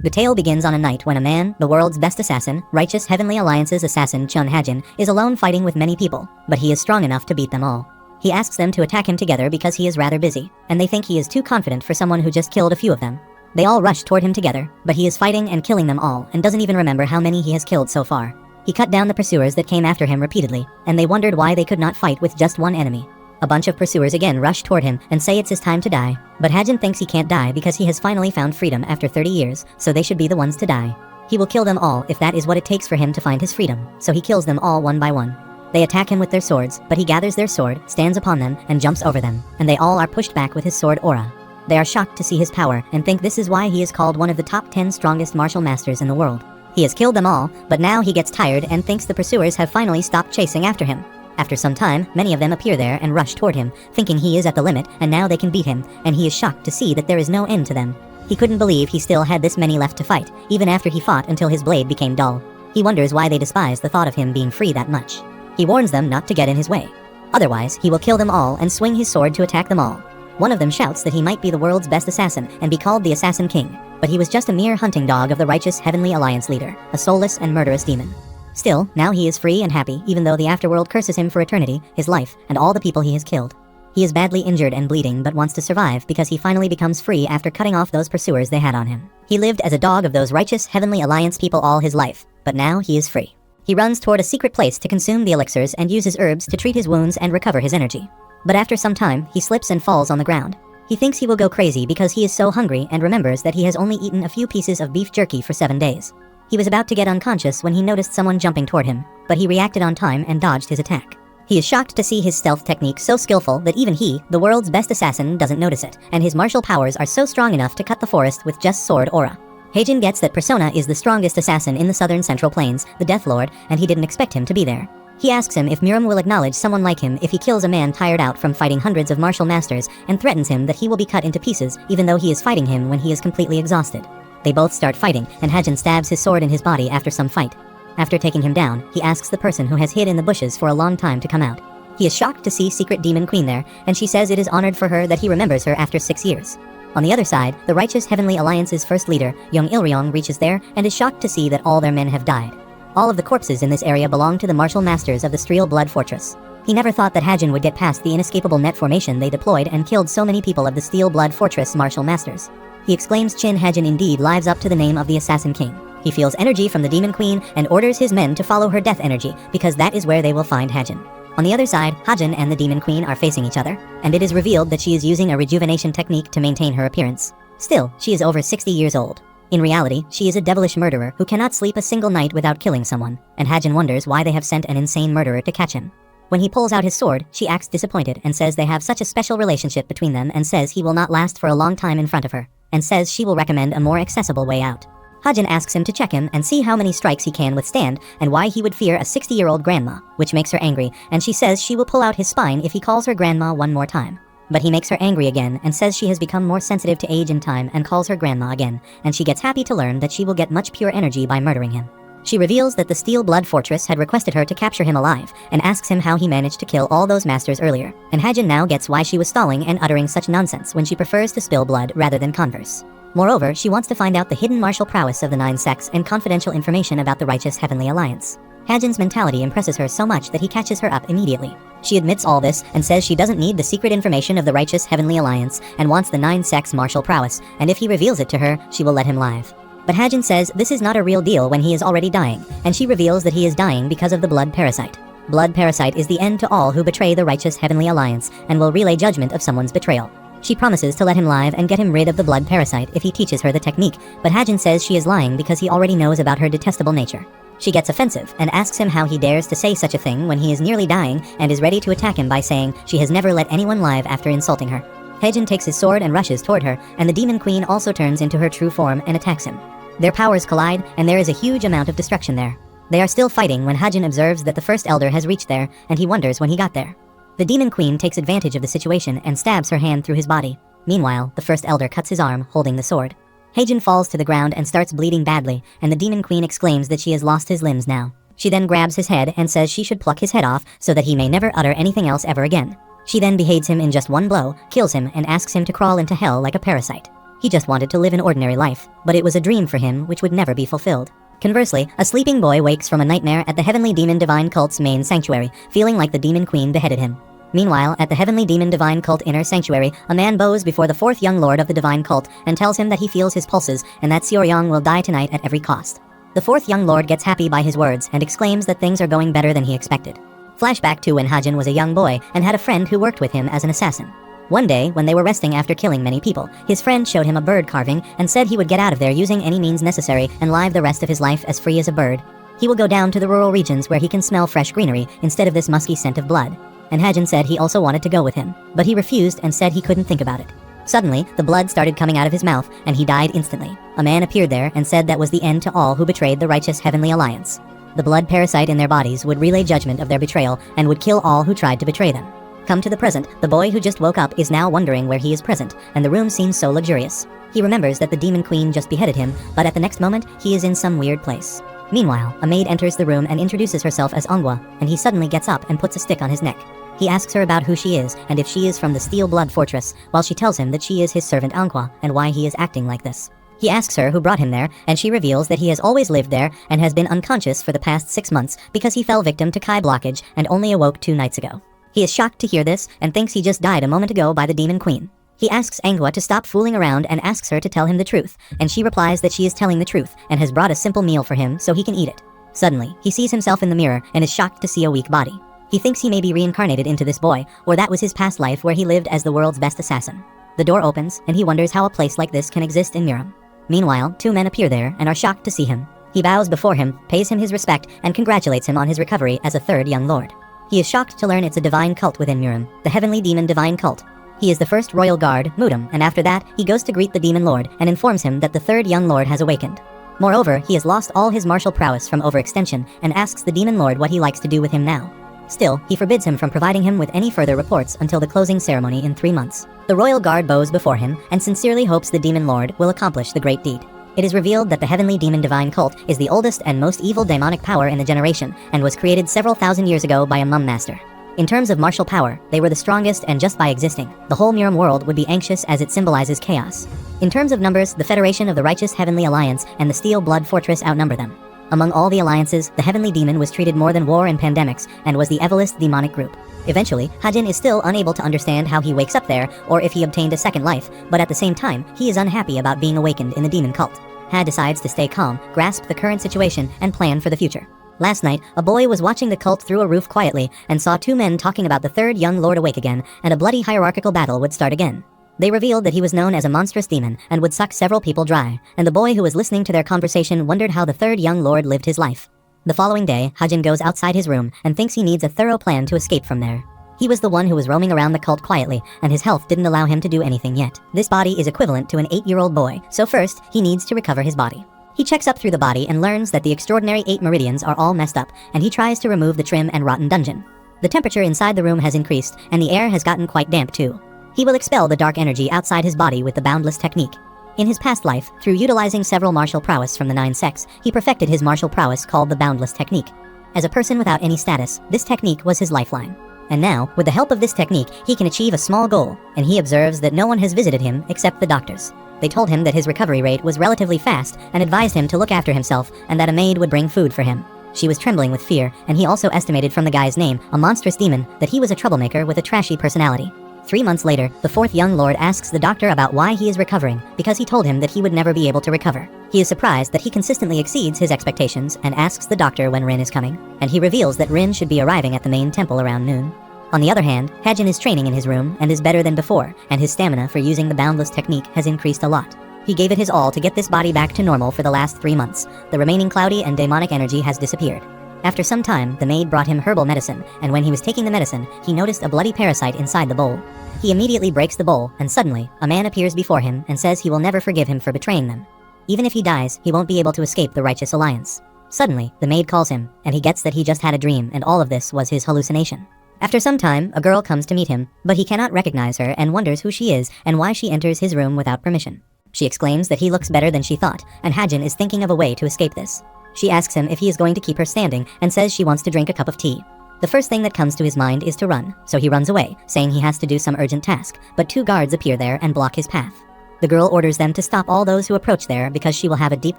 The tale begins on a night when a man, the world's best assassin, righteous Heavenly Alliance's assassin Chun Hajin, is alone fighting with many people, but he is strong enough to beat them all. He asks them to attack him together because he is rather busy, and they think he is too confident for someone who just killed a few of them. They all rush toward him together, but he is fighting and killing them all and doesn't even remember how many he has killed so far. He cut down the pursuers that came after him repeatedly, and they wondered why they could not fight with just one enemy. A bunch of pursuers again rush toward him and say it's his time to die, but Hajin thinks he can't die because he has finally found freedom after 30 years, so they should be the ones to die. He will kill them all if that is what it takes for him to find his freedom, so he kills them all one by one. They attack him with their swords, but he gathers their sword, stands upon them, and jumps over them, and they all are pushed back with his sword aura. They are shocked to see his power and think this is why he is called one of the top 10 strongest martial masters in the world. He has killed them all, but now he gets tired and thinks the pursuers have finally stopped chasing after him. After some time, many of them appear there and rush toward him, thinking he is at the limit and now they can beat him, and he is shocked to see that there is no end to them. He couldn't believe he still had this many left to fight, even after he fought until his blade became dull. He wonders why they despise the thought of him being free that much. He warns them not to get in his way. Otherwise, he will kill them all and swing his sword to attack them all. One of them shouts that he might be the world's best assassin and be called the Assassin King, but he was just a mere hunting dog of the righteous Heavenly Alliance leader, a soulless and murderous demon. Still, now he is free and happy even though the afterworld curses him for eternity, his life, and all the people he has killed. He is badly injured and bleeding but wants to survive because he finally becomes free after cutting off those pursuers they had on him. He lived as a dog of those righteous Heavenly Alliance people all his life, but now he is free. He runs toward a secret place to consume the elixirs and uses herbs to treat his wounds and recover his energy. But after some time, he slips and falls on the ground. He thinks he will go crazy because he is so hungry and remembers that he has only eaten a few pieces of beef jerky for 7 days. He was about to get unconscious when he noticed someone jumping toward him, but he reacted on time and dodged his attack. He is shocked to see his stealth technique so skillful that even he, the world's best assassin, doesn't notice it, and his martial powers are so strong enough to cut the forest with just sword aura. Heijin gets that Persona is the strongest assassin in the southern central plains, the Death Lord, and he didn't expect him to be there. He asks him if Miram will acknowledge someone like him if he kills a man tired out from fighting hundreds of martial masters, and threatens him that he will be cut into pieces even though he is fighting him when he is completely exhausted. They both start fighting, and Hajin stabs his sword in his body after some fight. After taking him down, he asks the person who has hid in the bushes for a long time to come out. He is shocked to see Secret Demon Queen there, and she says it is honored for her that he remembers her after 6 years. On the other side, the righteous Heavenly Alliance's first leader, Young Ilryong, reaches there and is shocked to see that all their men have died. All of the corpses in this area belong to the martial masters of the Steel Blood Fortress. He never thought that Hajin would get past the inescapable net formation they deployed and killed so many people of the Steel Blood Fortress martial masters. He exclaims Chin Hajin indeed lives up to the name of the Assassin King. He feels energy from the Demon Queen and orders his men to follow her death energy because that is where they will find Hajin. On the other side, Hajin and the Demon Queen are facing each other, and it is revealed that she is using a rejuvenation technique to maintain her appearance. Still, she is over 60 years old. In reality, she is a devilish murderer who cannot sleep a single night without killing someone, and Hajin wonders why they have sent an insane murderer to catch him. When he pulls out his sword, she acts disappointed and says they have such a special relationship between them and says he will not last for a long time in front of her, and says she will recommend a more accessible way out. Hajin asks him to check him and see how many strikes he can withstand and why he would fear a 60-year-old grandma, which makes her angry, and she says she will pull out his spine if he calls her grandma one more time. But he makes her angry again and says she has become more sensitive to age and time and calls her grandma again, and she gets happy to learn that she will get much pure energy by murdering him. She reveals that the Steel Blood Fortress had requested her to capture him alive, and asks him how he managed to kill all those masters earlier, and Hajin now gets why she was stalling and uttering such nonsense when she prefers to spill blood rather than converse. Moreover, she wants to find out the hidden martial prowess of the 9 sects and confidential information about the righteous Heavenly Alliance. Hajin's mentality impresses her so much that he catches her up immediately. She admits all this and says she doesn't need the secret information of the righteous Heavenly Alliance and wants the 9 sects' martial prowess, and if he reveals it to her, she will let him live. But Hajin says this is not a real deal when he is already dying, and she reveals that he is dying because of the blood parasite. Blood parasite is the end to all who betray the righteous Heavenly Alliance and will relay judgment of someone's betrayal. She promises to let him live and get him rid of the blood parasite if he teaches her the technique, but Hajin says she is lying because he already knows about her detestable nature. She gets offensive and asks him how he dares to say such a thing when he is nearly dying and is ready to attack him by saying she has never let anyone live after insulting her. Hajin takes his sword and rushes toward her, and the Demon Queen also turns into her true form and attacks him. Their powers collide, and there is a huge amount of destruction there. They are still fighting when Hajin observes that the first elder has reached there, and he wonders when he got there. The Demon Queen takes advantage of the situation and stabs her hand through his body. Meanwhile, the first elder cuts his arm, holding the sword. Heijin falls to the ground and starts bleeding badly, and the Demon Queen exclaims that she has lost his limbs now. She then grabs his head and says she should pluck his head off so that he may never utter anything else ever again. She then beheads him in just one blow, kills him, and asks him to crawl into hell like a parasite. He just wanted to live an ordinary life, but it was a dream for him which would never be fulfilled. Conversely, a sleeping boy wakes from a nightmare at the Heavenly Demon Divine Cult's main sanctuary, feeling like the Demon Queen beheaded him. Meanwhile, at the Heavenly Demon Divine Cult inner sanctuary, a man bows before the fourth young lord of the Divine Cult and tells him that he feels his pulses and that Seoryong will die tonight at every cost. The fourth young lord gets happy by his words and exclaims that things are going better than he expected. Flashback to when Hajin was a young boy and had a friend who worked with him as an assassin. One day, when they were resting after killing many people, his friend showed him a bird carving and said he would get out of there using any means necessary and live the rest of his life as free as a bird. He will go down to the rural regions where he can smell fresh greenery instead of this musky scent of blood. And Hajin said he also wanted to go with him, but he refused and said he couldn't think about it. Suddenly, the blood started coming out of his mouth, and he died instantly. A man appeared there and said that was the end to all who betrayed the righteous Heavenly Alliance. The blood parasite in their bodies would relay judgment of their betrayal and would kill all who tried to betray them. Come to the present, the boy who just woke up is now wondering where he is present, and the room seems so luxurious. He remembers that the Demon Queen just beheaded him, but at the next moment, he is in some weird place. Meanwhile, a maid enters the room and introduces herself as Ongwa, and he suddenly gets up and puts a stick on his neck. He asks her about who she is and if she is from the Steel Blood Fortress, while she tells him that she is his servant Ongwa and why he is acting like this. He asks her who brought him there, and she reveals that he has always lived there and has been unconscious for the past 6 months because he fell victim to Kai blockage and only awoke 2 nights ago. He is shocked to hear this and thinks he just died a moment ago by the Demon Queen. He asks Angwa to stop fooling around and asks her to tell him the truth, and she replies that she is telling the truth and has brought a simple meal for him so he can eat it. Suddenly, he sees himself in the mirror and is shocked to see a weak body. He thinks he may be reincarnated into this boy, or that was his past life where he lived as the world's best assassin. The door opens, and he wonders how a place like this can exist in Miram. Meanwhile, 2 men appear there and are shocked to see him. He bows before him, pays him his respect, and congratulates him on his recovery as a 3rd young lord. He is shocked to learn it's a divine cult within Miram, the Heavenly Demon Divine Cult. He is the first royal guard, Mudam, and after that, he goes to greet the Demon Lord and informs him that the 3rd young lord has awakened. Moreover, he has lost all his martial prowess from overextension and asks the Demon Lord what he likes to do with him now. Still, he forbids him from providing him with any further reports until the closing ceremony in 3 months. The royal guard bows before him and sincerely hopes the Demon Lord will accomplish the great deed. It is revealed that the Heavenly Demon Divine Cult is the oldest and most evil demonic power in the generation and was created several thousand years ago by a mum master. In terms of martial power, they were the strongest, and just by existing, the whole Miram world would be anxious as it symbolizes chaos. In terms of numbers, the Federation of the Righteous Heavenly Alliance and the Steel Blood Fortress outnumber them. Among all the alliances, the Heavenly Demon was treated more than war and pandemics, and was the evilest demonic group. Eventually, Hajin is still unable to understand how he wakes up there, or if he obtained a second life, but at the same time, he is unhappy about being awakened in the demon cult. Ha decides to stay calm, grasp the current situation, and plan for the future. Last night, a boy was watching the cult through a roof quietly, and saw 2 men talking about the 3rd young lord awake again, and a bloody hierarchical battle would start again. They revealed that he was known as a monstrous demon and would suck several people dry, and the boy who was listening to their conversation wondered how the 3rd young lord lived his life. The following day, Hajin goes outside his room and thinks he needs a thorough plan to escape from there. He was the one who was roaming around the cult quietly, and his health didn't allow him to do anything yet. This body is equivalent to an 8-year-old boy, so first, he needs to recover his body. He checks up through the body and learns that the extraordinary 8 meridians are all messed up, and he tries to remove the trim and rotten dungeon. The temperature inside the room has increased, and the air has gotten quite damp too. He will expel the dark energy outside his body with the boundless technique. In his past life, through utilizing several martial prowess from the 9 sects, he perfected his martial prowess called the boundless technique. As a person without any status, this technique was his lifeline. And now, with the help of this technique, he can achieve a small goal, and he observes that no one has visited him except the doctors. They told him that his recovery rate was relatively fast and advised him to look after himself and that a maid would bring food for him. She was trembling with fear, and he also estimated from the guy's name, a monstrous demon, that he was a troublemaker with a trashy personality. 3 months later, the 4th young lord asks the doctor about why he is recovering, because he told him that he would never be able to recover. He is surprised that he consistently exceeds his expectations and asks the doctor when Rin is coming, and he reveals that Rin should be arriving at the main temple around noon. On the other hand, Hajin is training in his room and is better than before, and his stamina for using the boundless technique has increased a lot. He gave it his all to get this body back to normal for the last 3 months. The remaining cloudy and demonic energy has disappeared. After some time, the maid brought him herbal medicine, and when he was taking the medicine, he noticed a bloody parasite inside the bowl. He immediately breaks the bowl, and suddenly, a man appears before him and says he will never forgive him for betraying them. Even if he dies, he won't be able to escape the Righteous Alliance. Suddenly, the maid calls him, and he gets that he just had a dream and all of this was his hallucination. After some time, a girl comes to meet him, but he cannot recognize her and wonders who she is and why she enters his room without permission. She exclaims that he looks better than she thought, and Hajin is thinking of a way to escape this. She asks him if he is going to keep her standing and says she wants to drink a cup of tea. The first thing that comes to his mind is to run, so he runs away, saying he has to do some urgent task, but 2 guards appear there and block his path. The girl orders them to stop all those who approach there because she will have a deep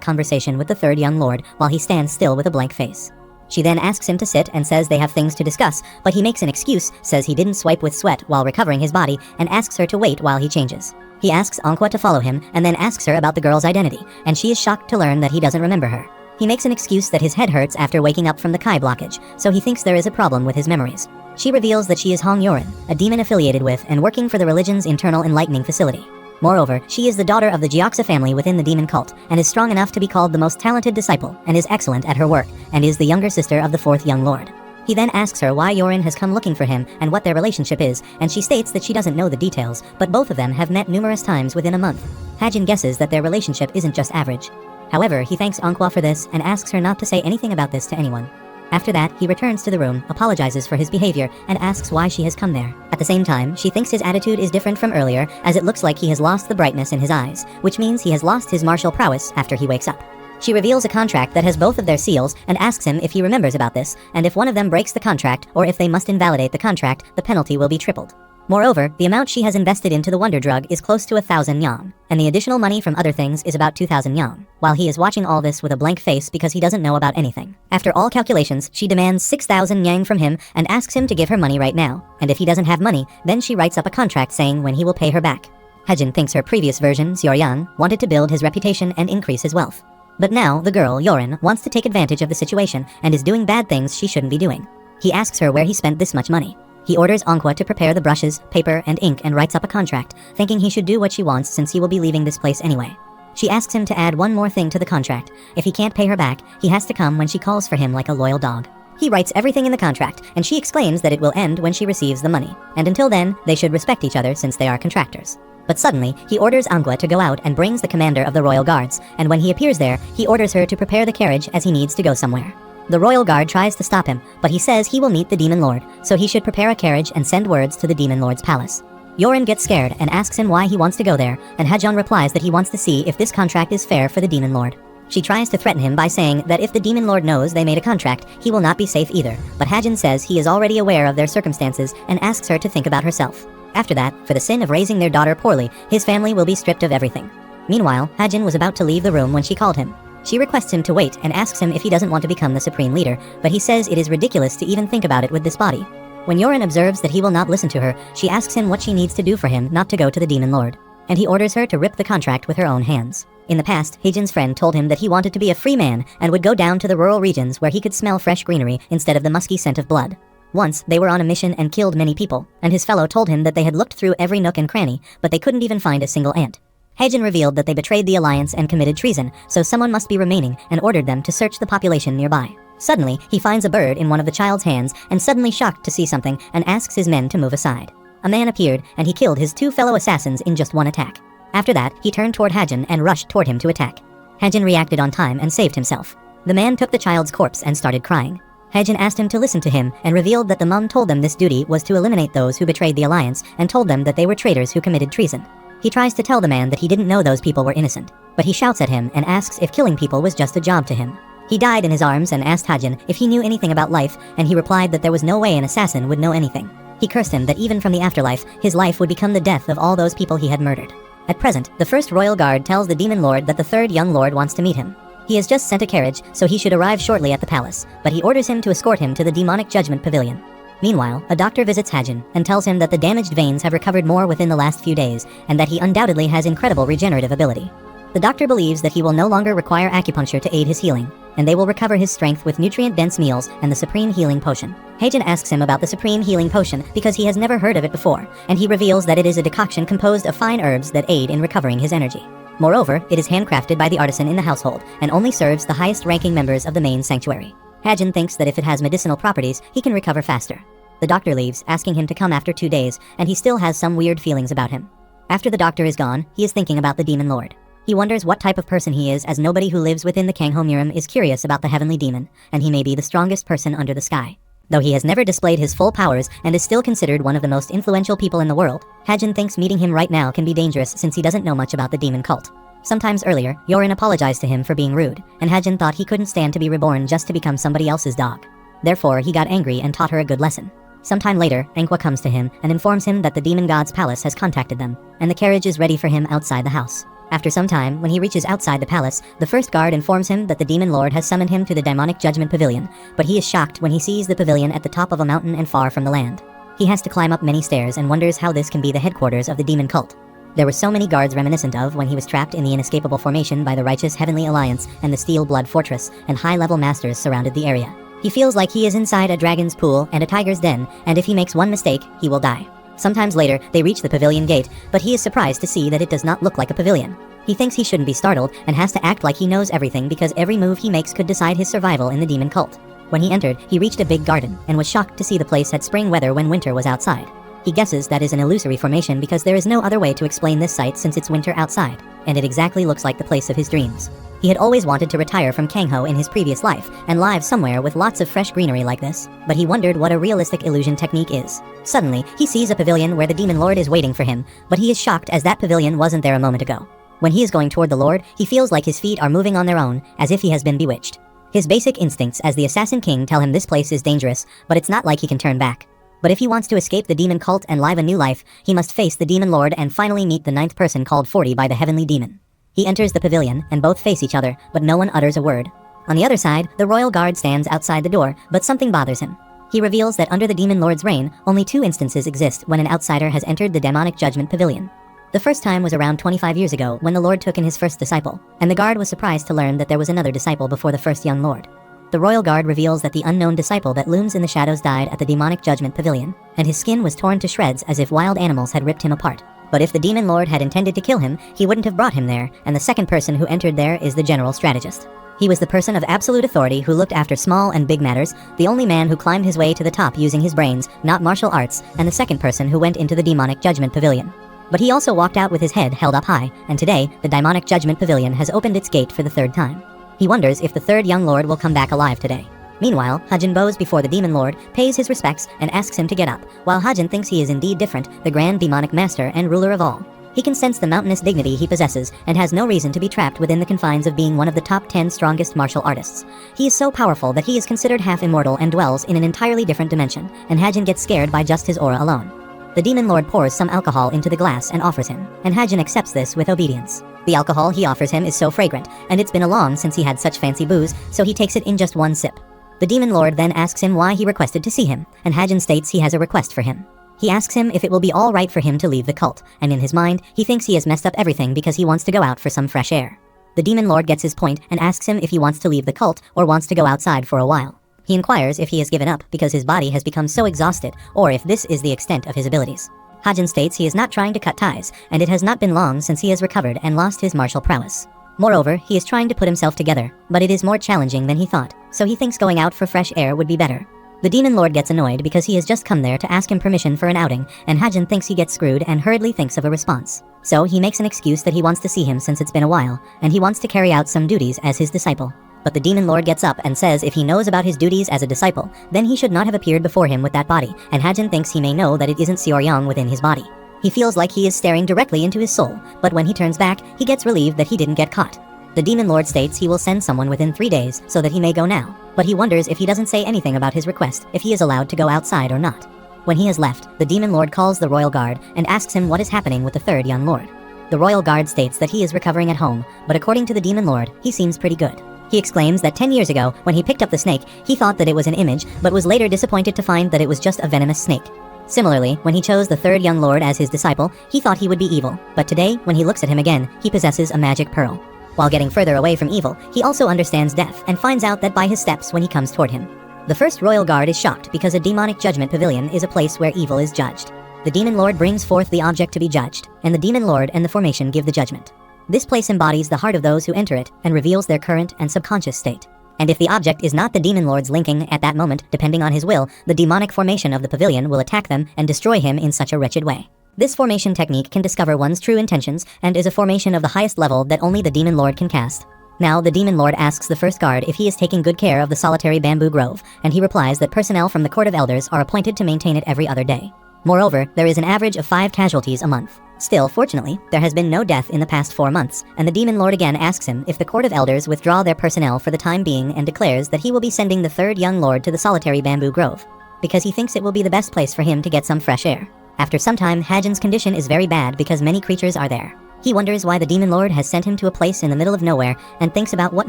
conversation with the third young lord while he stands still with a blank face. She then asks him to sit and says they have things to discuss, but he makes an excuse, says he didn't swipe with sweat while recovering his body, and asks her to wait while he changes. He asks Anhwa to follow him and then asks her about the girl's identity, and she is shocked to learn that he doesn't remember her. He makes an excuse that his head hurts after waking up from the Kai blockage, so he thinks there is a problem with his memories. She reveals that she is Hong Yorin, a demon affiliated with and working for the religion's internal enlightening facility. Moreover, she is the daughter of the Gyeoksa family within the demon cult, and is strong enough to be called the most talented disciple, and is excellent at her work, and is the younger sister of the fourth young lord. He then asks her why Yorin has come looking for him and what their relationship is, and she states that she doesn't know the details, but both of them have met numerous times within a month. Hajin guesses that their relationship isn't just average. However, he thanks Anhwa for this and asks her not to say anything about this to anyone. After that, he returns to the room, apologizes for his behavior, and asks why she has come there. At the same time, she thinks his attitude is different from earlier, as it looks like he has lost the brightness in his eyes, which means he has lost his martial prowess after he wakes up. She reveals a contract that has both of their seals and asks him if he remembers about this, and if one of them breaks the contract or if they must invalidate the contract, the penalty will be tripled. Moreover, the amount she has invested into the wonder drug is close to 1,000 yang, and the additional money from other things is about 2,000 yang, while he is watching all this with a blank face because he doesn't know about anything. After all calculations, she demands 6,000 yang from him and asks him to give her money right now, and if he doesn't have money, then she writes up a contract saying when he will pay her back. Hajin thinks her previous version, Seoryang, wanted to build his reputation and increase his wealth. But now, the girl, Yorin, wants to take advantage of the situation and is doing bad things she shouldn't be doing. He asks her where he spent this much money. He orders Anhwa to prepare the brushes, paper, and ink and writes up a contract, thinking he should do what she wants since he will be leaving this place anyway. She asks him to add one more thing to the contract. If he can't pay her back, he has to come when she calls for him like a loyal dog. He writes everything in the contract, and she exclaims that it will end when she receives the money, and until then, they should respect each other since they are contractors. But suddenly, he orders Anhwa to go out and brings the commander of the royal guards, and when he appears there, he orders her to prepare the carriage as he needs to go somewhere. The royal guard tries to stop him, but he says he will meet the demon lord, so he should prepare a carriage and send words to the demon lord's palace. Yorin gets scared and asks him why he wants to go there, and Hajon replies that he wants to see if this contract is fair for the demon lord. She tries to threaten him by saying that if the demon lord knows they made a contract, he will not be safe either, but Hajon says he is already aware of their circumstances and asks her to think about herself. After that, for the sin of raising their daughter poorly, his family will be stripped of everything. Meanwhile, Hajon was about to leave the room when she called him. She requests him to wait and asks him if he doesn't want to become the supreme leader, but he says it is ridiculous to even think about it with this body. When Yorin observes that he will not listen to her, she asks him what she needs to do for him not to go to the demon lord, and he orders her to rip the contract with her own hands. In the past, Hajon's friend told him that he wanted to be a free man and would go down to the rural regions where he could smell fresh greenery instead of the musky scent of blood. Once, they were on a mission and killed many people, and his fellow told him that they had looked through every nook and cranny, but they couldn't even find a single ant. Hajon revealed that they betrayed the alliance and committed treason, so someone must be remaining, and ordered them to search the population nearby. Suddenly, he finds a bird in one of the child's hands, and suddenly shocked to see something, and asks his men to move aside. A man appeared, and he killed his 2 fellow assassins in just one attack. After that, he turned toward Hajon and rushed toward him to attack. Hajon reacted on time and saved himself. The man took the child's corpse and started crying. Hajon asked him to listen to him and revealed that the mum told them this duty was to eliminate those who betrayed the alliance and told them that they were traitors who committed treason. He tries to tell the man that he didn't know those people were innocent, but he shouts at him and asks if killing people was just a job to him. He died in his arms and asked Hajon if he knew anything about life, and he replied that there was no way an assassin would know anything. He cursed him that even from the afterlife, his life would become the death of all those people he had murdered. At present, the first royal guard tells the demon lord that the third young lord wants to meet him. He has just sent a carriage, so he should arrive shortly at the palace, but he orders him to escort him to the demonic judgment pavilion. Meanwhile, a doctor visits Hajon and tells him that the damaged veins have recovered more within the last few days, and that he undoubtedly has incredible regenerative ability. The doctor believes that he will no longer require acupuncture to aid his healing, and they will recover his strength with nutrient-dense meals and the Supreme Healing Potion. Hajon asks him about the Supreme Healing Potion because he has never heard of it before, and he reveals that it is a decoction composed of fine herbs that aid in recovering his energy. Moreover, it is handcrafted by the artisan in the household, and only serves the highest-ranking members of the main sanctuary. Hajon thinks that if it has medicinal properties, he can recover faster. The doctor leaves, asking him to come after 2 days, and he still has some weird feelings about him. After the doctor is gone, he is thinking about the demon lord. He wonders what type of person he is, as nobody who lives within the Kanghomurim is curious about the heavenly demon, and he may be the strongest person under the sky. Though he has never displayed his full powers and is still considered one of the most influential people in the world, Hajon thinks meeting him right now can be dangerous since he doesn't know much about the demon cult. Sometimes earlier, Yorin apologized to him for being rude, and Hajon thought he couldn't stand to be reborn just to become somebody else's dog. Therefore, he got angry and taught her a good lesson. Sometime later, Manhwa comes to him and informs him that the demon god's palace has contacted them, and the carriage is ready for him outside the house. After some time, when he reaches outside the palace, the first guard informs him that the demon lord has summoned him to the demonic judgment pavilion, but he is shocked when he sees the pavilion at the top of a mountain and far from the land. He has to climb up many stairs and wonders how this can be the headquarters of the demon cult. There were so many guards reminiscent of when he was trapped in the inescapable formation by the righteous Heavenly Alliance and the Steel Blood Fortress, and high-level masters surrounded the area. He feels like he is inside a dragon's pool and a tiger's den, and if he makes one mistake, he will die. Sometimes later, they reach the pavilion gate, but he is surprised to see that it does not look like a pavilion. He thinks he shouldn't be startled and has to act like he knows everything because every move he makes could decide his survival in the demon cult. When he entered, he reached a big garden and was shocked to see the place had spring weather when winter was outside. He guesses that is an illusory formation because there is no other way to explain this site since it's winter outside, and it exactly looks like the place of his dreams. He had always wanted to retire from Kangho in his previous life and live somewhere with lots of fresh greenery like this, but he wondered what a realistic illusion technique is. Suddenly, he sees a pavilion where the demon lord is waiting for him, but he is shocked as that pavilion wasn't there a moment ago. When he is going toward the lord, he feels like his feet are moving on their own, as if he has been bewitched. His basic instincts as the Assassin King tell him this place is dangerous, but it's not like he can turn back. But if he wants to escape the demon cult and live a new life, he must face the demon lord and finally meet the ninth person called 40 by the heavenly demon. He enters the pavilion, and both face each other, but no one utters a word. On the other side, the royal guard stands outside the door, but something bothers him. He reveals that under the demon lord's reign, only 2 instances exist when an outsider has entered the demonic judgment pavilion. The first time was around 25 years ago when the lord took in his first disciple, and the guard was surprised to learn that there was another disciple before the first young lord. The royal guard reveals that the unknown disciple that looms in the shadows died at the demonic judgment pavilion, and his skin was torn to shreds as if wild animals had ripped him apart. But if the demon lord had intended to kill him, he wouldn't have brought him there, and the second person who entered there is the general strategist. He was the person of absolute authority who looked after small and big matters, the only man who climbed his way to the top using his brains, not martial arts, and the second person who went into the demonic judgment pavilion. But he also walked out with his head held up high, and today, the demonic judgment pavilion has opened its gate for the 3rd time. He wonders if the 3rd young lord will come back alive today. Meanwhile, Hajin bows before the demon lord, pays his respects, and asks him to get up, while Hajin thinks he is indeed different, the grand demonic master and ruler of all. He can sense the mountainous dignity he possesses, and has no reason to be trapped within the confines of being one of the top 10 strongest martial artists. He is so powerful that he is considered half immortal and dwells in an entirely different dimension, and Hajin gets scared by just his aura alone. The demon lord pours some alcohol into the glass and offers him, and Hajin accepts this with obedience. The alcohol he offers him is so fragrant, and it's been a long since he had such fancy booze, so he takes it in just one sip. The demon lord then asks him why he requested to see him, and Hajin states he has a request for him. He asks him if it will be all right for him to leave the cult, and in his mind, he thinks he has messed up everything because he wants to go out for some fresh air. The demon lord gets his point and asks him if he wants to leave the cult or wants to go outside for a while. He inquires if he has given up because his body has become so exhausted, or if this is the extent of his abilities. Hajin states he is not trying to cut ties, and it has not been long since he has recovered and lost his martial prowess. Moreover, he is trying to put himself together, but it is more challenging than he thought, so he thinks going out for fresh air would be better. The demon lord gets annoyed because he has just come there to ask him permission for an outing, and Hajin thinks he gets screwed and hurriedly thinks of a response. So he makes an excuse that he wants to see him since it's been a while, and he wants to carry out some duties as his disciple. But the demon lord gets up and says if he knows about his duties as a disciple, then he should not have appeared before him with that body, and Hajin thinks he may know that it isn't Seoryong within his body. He feels like he is staring directly into his soul, but when he turns back, he gets relieved that he didn't get caught. The demon lord states he will send someone within 3 days so that he may go now, but he wonders if he doesn't say anything about his request, if he is allowed to go outside or not. When he has left, the demon lord calls the royal guard and asks him what is happening with the 3rd young lord. The royal guard states that he is recovering at home, but according to the demon lord, he seems pretty good. He exclaims that 10 years ago, when he picked up the snake, he thought that it was an image, but was later disappointed to find that it was just a venomous snake. Similarly, when he chose the 3rd young lord as his disciple, he thought he would be evil, but today, when he looks at him again, he possesses a magic pearl. While getting further away from evil, he also understands death and finds out that by his steps when he comes toward him. The first royal guard is shocked because a demonic judgment pavilion is a place where evil is judged. The demon lord brings forth the object to be judged, and the demon lord and the formation give the judgment. This place embodies the heart of those who enter it and reveals their current and subconscious state. And if the object is not the demon lord's linking at that moment, depending on his will, the demonic formation of the pavilion will attack them and destroy him in such a wretched way. This formation technique can discover one's true intentions and is a formation of the highest level that only the demon lord can cast. Now, the demon lord asks the first guard if he is taking good care of the solitary bamboo grove, and he replies that personnel from the court of elders are appointed to maintain it every other day. Moreover, there is an average of 5 casualties a month. Still, fortunately, there has been no death in the past 4 months, and the demon lord again asks him if the court of elders withdraw their personnel for the time being and declares that he will be sending the 3rd young lord to the solitary bamboo grove. because he thinks it will be the best place for him to get some fresh air. After some time, Hajin's condition is very bad because many creatures are there. He wonders why the demon lord has sent him to a place in the middle of nowhere and thinks about what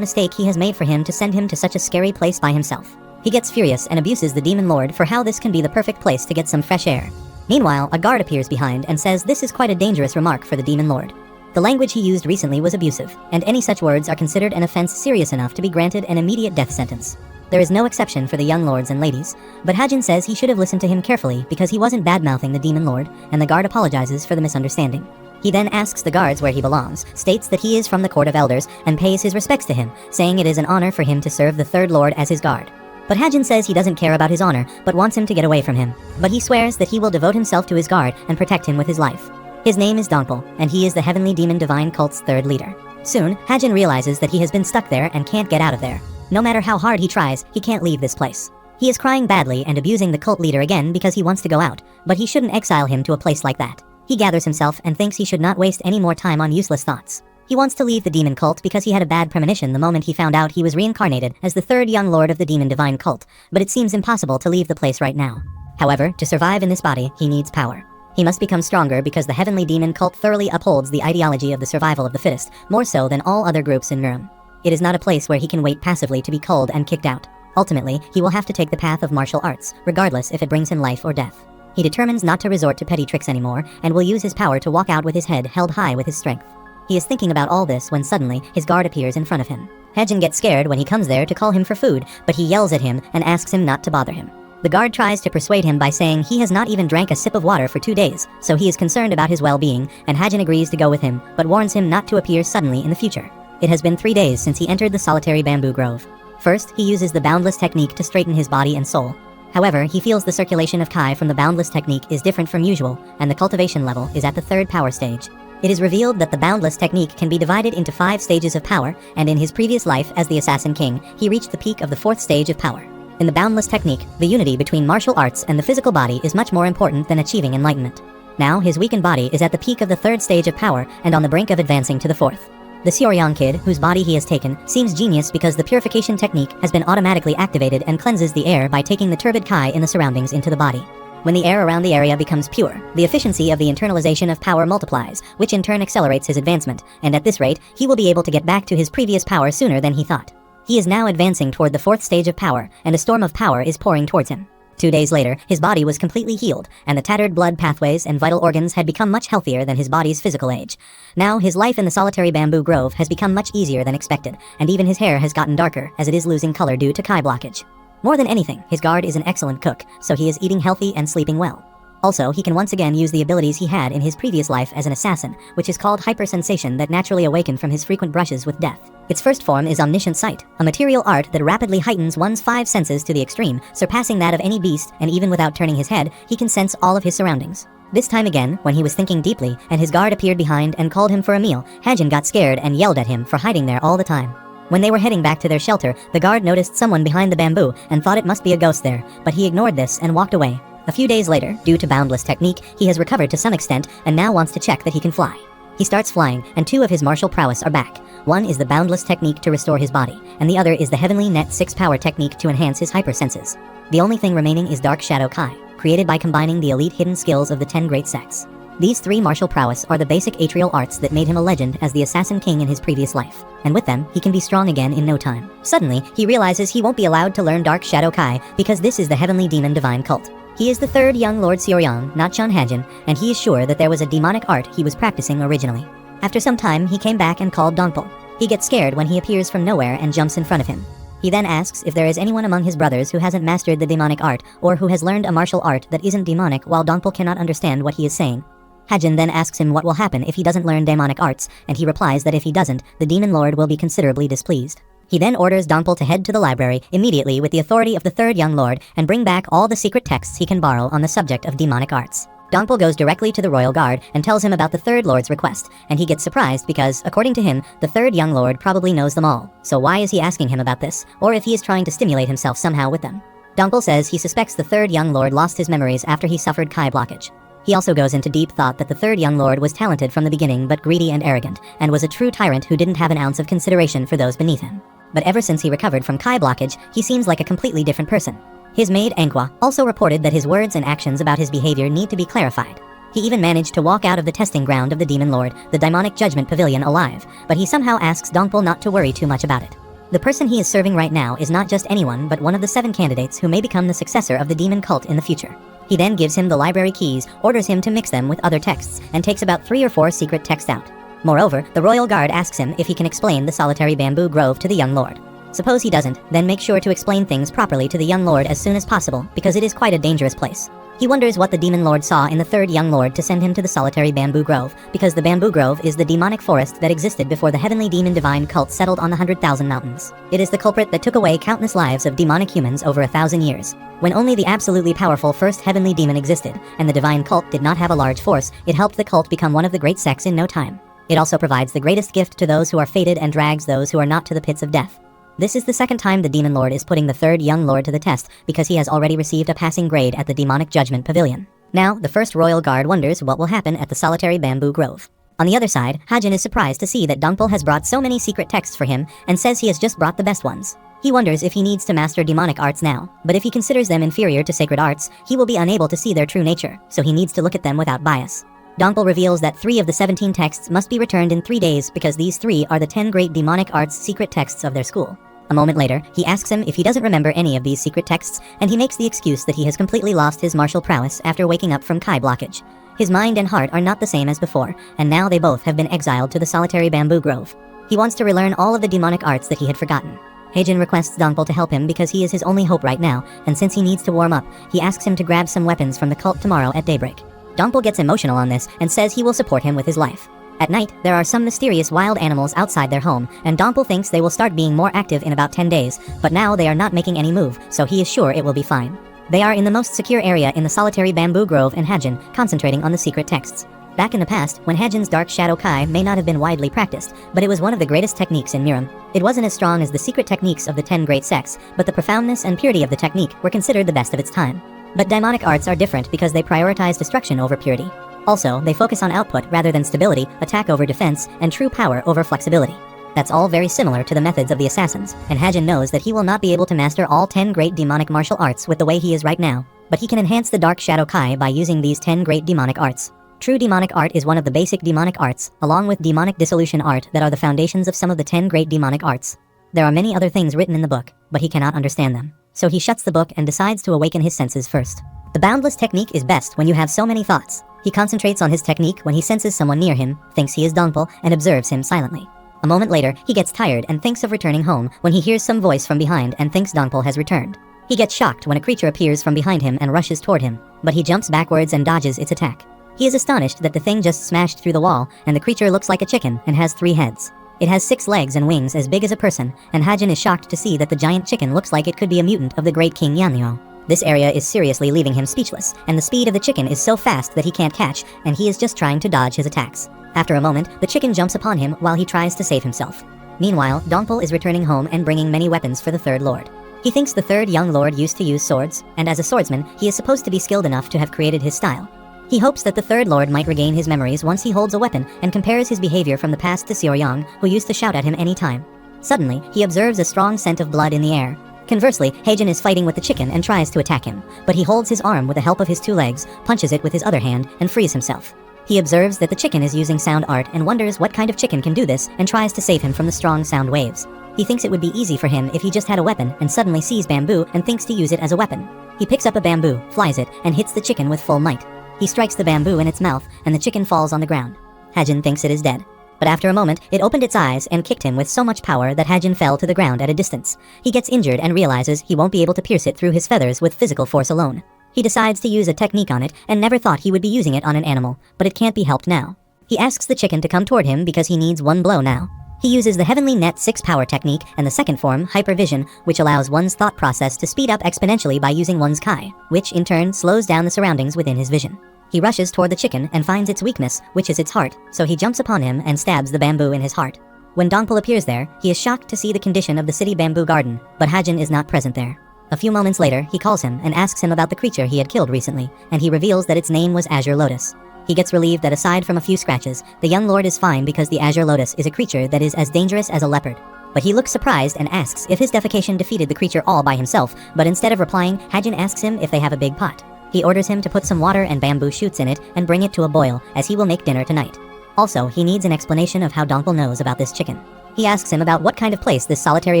mistake he has made for him to send him to such a scary place by himself. He gets furious and abuses the demon lord for how this can be the perfect place to get some fresh air. Meanwhile, a guard appears behind and says this is quite a dangerous remark for the demon lord. The language he used recently was abusive, and any such words are considered an offense serious enough to be granted an immediate death sentence. There is no exception for the young lords and ladies, but Hajin says he should have listened to him carefully because he wasn't bad-mouthing the demon lord, and the guard apologizes for the misunderstanding. He then asks the guards where he belongs, states that he is from the court of elders, and pays his respects to him, saying it is an honor for him to serve the third lord as his guard. But Hajin says he doesn't care about his honor, but wants him to get away from him. But he swears that he will devote himself to his guard and protect him with his life. His name is Dongpul, and he is the Heavenly Demon Divine Cult's third leader. Soon, Hajin realizes that he has been stuck there and can't get out of there. No matter how hard he tries, he can't leave this place. He is crying badly and abusing the cult leader again because he wants to go out, but he shouldn't exile him to a place like that. He gathers himself and thinks he should not waste any more time on useless thoughts. He wants to leave the demon cult because he had a bad premonition the moment he found out he was reincarnated as the third young lord of the demon divine cult, but it seems impossible to leave the place right now. However, to survive in this body, he needs power. He must become stronger because the heavenly demon cult thoroughly upholds the ideology of the survival of the fittest, more so than all other groups in Miram. It is not a place where he can wait passively to be culled and kicked out. Ultimately, he will have to take the path of martial arts, regardless if it brings him life or death. He determines not to resort to petty tricks anymore, and will use his power to walk out with his head held high with his strength. He is thinking about all this when suddenly, his guard appears in front of him. Hajin gets scared when he comes there to call him for food, but he yells at him and asks him not to bother him. The guard tries to persuade him by saying he has not even drank a sip of water for 2 days, so he is concerned about his well-being, and Hajin agrees to go with him, but warns him not to appear suddenly in the future. It has been 3 days since he entered the solitary bamboo grove. First, he uses the boundless technique to straighten his body and soul. However, he feels the circulation of Kai from the boundless technique is different from usual, and the cultivation level is at the 3rd power stage. It is revealed that the boundless technique can be divided into 5 stages of power, and in his previous life as the Assassin King, he reached the peak of the 4th stage of power. In the boundless technique, the unity between martial arts and the physical body is much more important than achieving enlightenment. Now, his weakened body is at the peak of the 3rd stage of power and on the brink of advancing to the 4th. The Xiaoyang kid, whose body he has taken, seems genius because the purification technique has been automatically activated and cleanses the air by taking the turbid Kai in the surroundings into the body. When the air around the area becomes pure, the efficiency of the internalization of power multiplies, which in turn accelerates his advancement, and at this rate, he will be able to get back to his previous power sooner than he thought. He is now advancing toward the 4th stage of power, and a storm of power is pouring towards him. 2 days later, his body was completely healed, and the tattered blood pathways and vital organs had become much healthier than his body's physical age. Now, his life in the solitary bamboo grove has become much easier than expected, and even his hair has gotten darker as it is losing color due to Kai blockage. More than anything, his guard is an excellent cook, so he is eating healthy and sleeping well. Also, he can once again use the abilities he had in his previous life as an assassin, which is called hypersensation that naturally awakened from his frequent brushes with death. Its first form is omniscient sight, a material art that rapidly heightens one's 5 senses to the extreme, surpassing that of any beast, and even without turning his head, he can sense all of his surroundings. This time again, when he was thinking deeply, and his guard appeared behind and called him for a meal, Hajin got scared and yelled at him for hiding there all the time. When they were heading back to their shelter, the guard noticed someone behind the bamboo and thought it must be a ghost there, but he ignored this and walked away. A few days later, due to boundless technique, he has recovered to some extent and now wants to check that he can fly. He starts flying, and 2 of his martial prowess are back. One is the boundless technique to restore his body, and the other is the heavenly net 6 power technique to enhance his hypersenses. The only thing remaining is Dark Shadow Kai, created by combining the elite hidden skills of the 10 great sects. These 3 martial prowess are the basic atrial arts that made him a legend as the Assassin King in his previous life, and with them, he can be strong again in no time. Suddenly, he realizes he won't be allowed to learn Dark Shadow Kai because this is the Heavenly Demon Divine Cult. He is the 3rd young Lord Xiaoyang, not Chun Hajin, and he is sure that there was a demonic art he was practicing originally. After some time, he came back and called Dongpul. He gets scared when he appears from nowhere and jumps in front of him. He then asks if there is anyone among his brothers who hasn't mastered the demonic art or who has learned a martial art that isn't demonic, while Dongpul cannot understand what he is saying. Hajin then asks him what will happen if he doesn't learn demonic arts, and he replies that if he doesn't, the demon lord will be considerably displeased. He then orders Dongpul to head to the library immediately with the authority of the 3rd young lord and bring back all the secret texts he can borrow on the subject of demonic arts. Dongpul goes directly to the royal guard and tells him about the 3rd lord's request, and he gets surprised because, according to him, the 3rd young lord probably knows them all. So why is he asking him about this, or if he is trying to stimulate himself somehow with them? Dongpul says he suspects the 3rd young lord lost his memories after he suffered Kai blockage. He also goes into deep thought that the 3rd young lord was talented from the beginning but greedy and arrogant, and was a true tyrant who didn't have an ounce of consideration for those beneath him. But ever since he recovered from Kai blockage, he seems like a completely different person. His maid Manhwa also reported that his words and actions about his behavior need to be clarified. He even managed to walk out of the testing ground of the Demon Lord, the Demonic Judgment Pavilion, alive, but he somehow asks Dongpul not to worry too much about it. The person he is serving right now is not just anyone but one of the 7 candidates who may become the successor of the demon cult in the future. He then gives him the library keys, orders him to mix them with other texts, and takes about 3 or 4 secret texts out. Moreover, the royal guard asks him if he can explain the solitary bamboo grove to the young lord. Suppose he doesn't, then make sure to explain things properly to the young lord as soon as possible, because it is quite a dangerous place. He wonders what the demon lord saw in the 3rd young lord to send him to the solitary bamboo grove, because the bamboo grove is the demonic forest that existed before the heavenly demon divine cult settled on the 100,000 mountains. It is the culprit that took away countless lives of demonic humans over 1,000 years. When only the absolutely powerful first heavenly demon existed, and the divine cult did not have a large force, it helped the cult become one of the great sects in no time. It also provides the greatest gift to those who are fated and drags those who are not to the pits of death. This is the 2nd time the Demon Lord is putting the 3rd young lord to the test, because he has already received a passing grade at the Demonic Judgment Pavilion. Now, the first royal guard wonders what will happen at the solitary bamboo grove. On the other side, Hajin is surprised to see that Dongpul has brought so many secret texts for him, and says he has just brought the best ones. He wonders if he needs to master demonic arts now, but if he considers them inferior to sacred arts, he will be unable to see their true nature, so he needs to look at them without bias. Dongpul reveals that 3 of the 17 texts must be returned in 3 days because these 3 are the 10 great demonic arts secret texts of their school. A moment later, he asks him if he doesn't remember any of these secret texts, and he makes the excuse that he has completely lost his martial prowess after waking up from Kai blockage. His mind and heart are not the same as before, and now they both have been exiled to the solitary bamboo grove. He wants to relearn all of the demonic arts that he had forgotten. Heijin requests Dongpul to help him because he is his only hope right now, and since he needs to warm up, he asks him to grab some weapons from the cult tomorrow at daybreak. Dongpul gets emotional on this and says he will support him with his life. At night, there are some mysterious wild animals outside their home, and Dongpul thinks they will start being more active in about 10 days, but now they are not making any move, so he is sure it will be fine. They are in the most secure area in the solitary bamboo grove in Hajin, concentrating on the secret texts. Back in the past, when Hajin's Dark Shadow Kai may not have been widely practiced, but it was one of the greatest techniques in Miram. It wasn't as strong as the secret techniques of the 10 great sects, but the profoundness and purity of the technique were considered the best of its time. But demonic arts are different because they prioritize destruction over purity. Also, they focus on output rather than stability, attack over defense, and true power over flexibility. That's all very similar to the methods of the assassins, and Hajin knows that he will not be able to master all 10 great demonic martial arts with the way he is right now, but he can enhance the Dark Shadow Kai by using these 10 great demonic arts. True demonic art is one of the basic demonic arts, along with demonic dissolution art that are the foundations of some of the 10 great demonic arts. There are many other things written in the book, but he cannot understand them, so he shuts the book and decides to awaken his senses first. The boundless technique is best when you have so many thoughts. He concentrates on his technique when he senses someone near him, thinks he is Dongpul, and observes him silently. A moment later, he gets tired and thinks of returning home when he hears some voice from behind and thinks Dongpul has returned. He gets shocked when a creature appears from behind him and rushes toward him, but he jumps backwards and dodges its attack. He is astonished that the thing just smashed through the wall, and the creature looks like a chicken and has 3 heads. It has 6 legs and wings as big as a person, and Hajin is shocked to see that the giant chicken looks like it could be a mutant of the great King Yanyo. This area is seriously leaving him speechless, and the speed of the chicken is so fast that he can't catch, and he is just trying to dodge his attacks. After a moment, the chicken jumps upon him while he tries to save himself. Meanwhile, Dongpul is returning home and bringing many weapons for the 3rd lord. He thinks the 3rd young lord used to use swords, and as a swordsman, he is supposed to be skilled enough to have created his style. He hopes that the 3rd lord might regain his memories once he holds a weapon and compares his behavior from the past to Xiaoyang, who used to shout at him any time. Suddenly, he observes a strong scent of blood in the air. Conversely, Heijin is fighting with the chicken and tries to attack him, but he holds his arm with the help of his 2 legs, punches it with his other hand, and frees himself. He observes that the chicken is using sound art and wonders what kind of chicken can do this and tries to save him from the strong sound waves. He thinks it would be easy for him if he just had a weapon and suddenly sees bamboo and thinks to use it as a weapon. He picks up a bamboo, flies it, and hits the chicken with full might. He strikes the bamboo in its mouth, and the chicken falls on the ground. Hajin thinks it is dead. But after a moment, it opened its eyes and kicked him with so much power that Hajin fell to the ground at a distance. He gets injured and realizes he won't be able to pierce it through his feathers with physical force alone. He decides to use a technique on it and never thought he would be using it on an animal, but it can't be helped now. He asks the chicken to come toward him because he needs 1 blow now. He uses the Heavenly Net 6 power technique and the second form, Hypervision, which allows one's thought process to speed up exponentially by using one's Kai, which in turn slows down the surroundings within his vision. He rushes toward the chicken and finds its weakness, which is its heart, so he jumps upon him and stabs the bamboo in his heart. When Dongpul appears there, he is shocked to see the condition of the city bamboo garden, but Hajin is not present there. A few moments later, he calls him and asks him about the creature he had killed recently, and he reveals that its name was Azure Lotus. He gets relieved that aside from a few scratches, the young lord is fine because the Azure Lotus is a creature that is as dangerous as a leopard. But he looks surprised and asks if his defecation defeated the creature all by himself, but instead of replying, Hajin asks him if they have a big pot. He orders him to put some water and bamboo shoots in it and bring it to a boil, as he will make dinner tonight. Also, he needs an explanation of how Donkle knows about this chicken. He asks him about what kind of place this solitary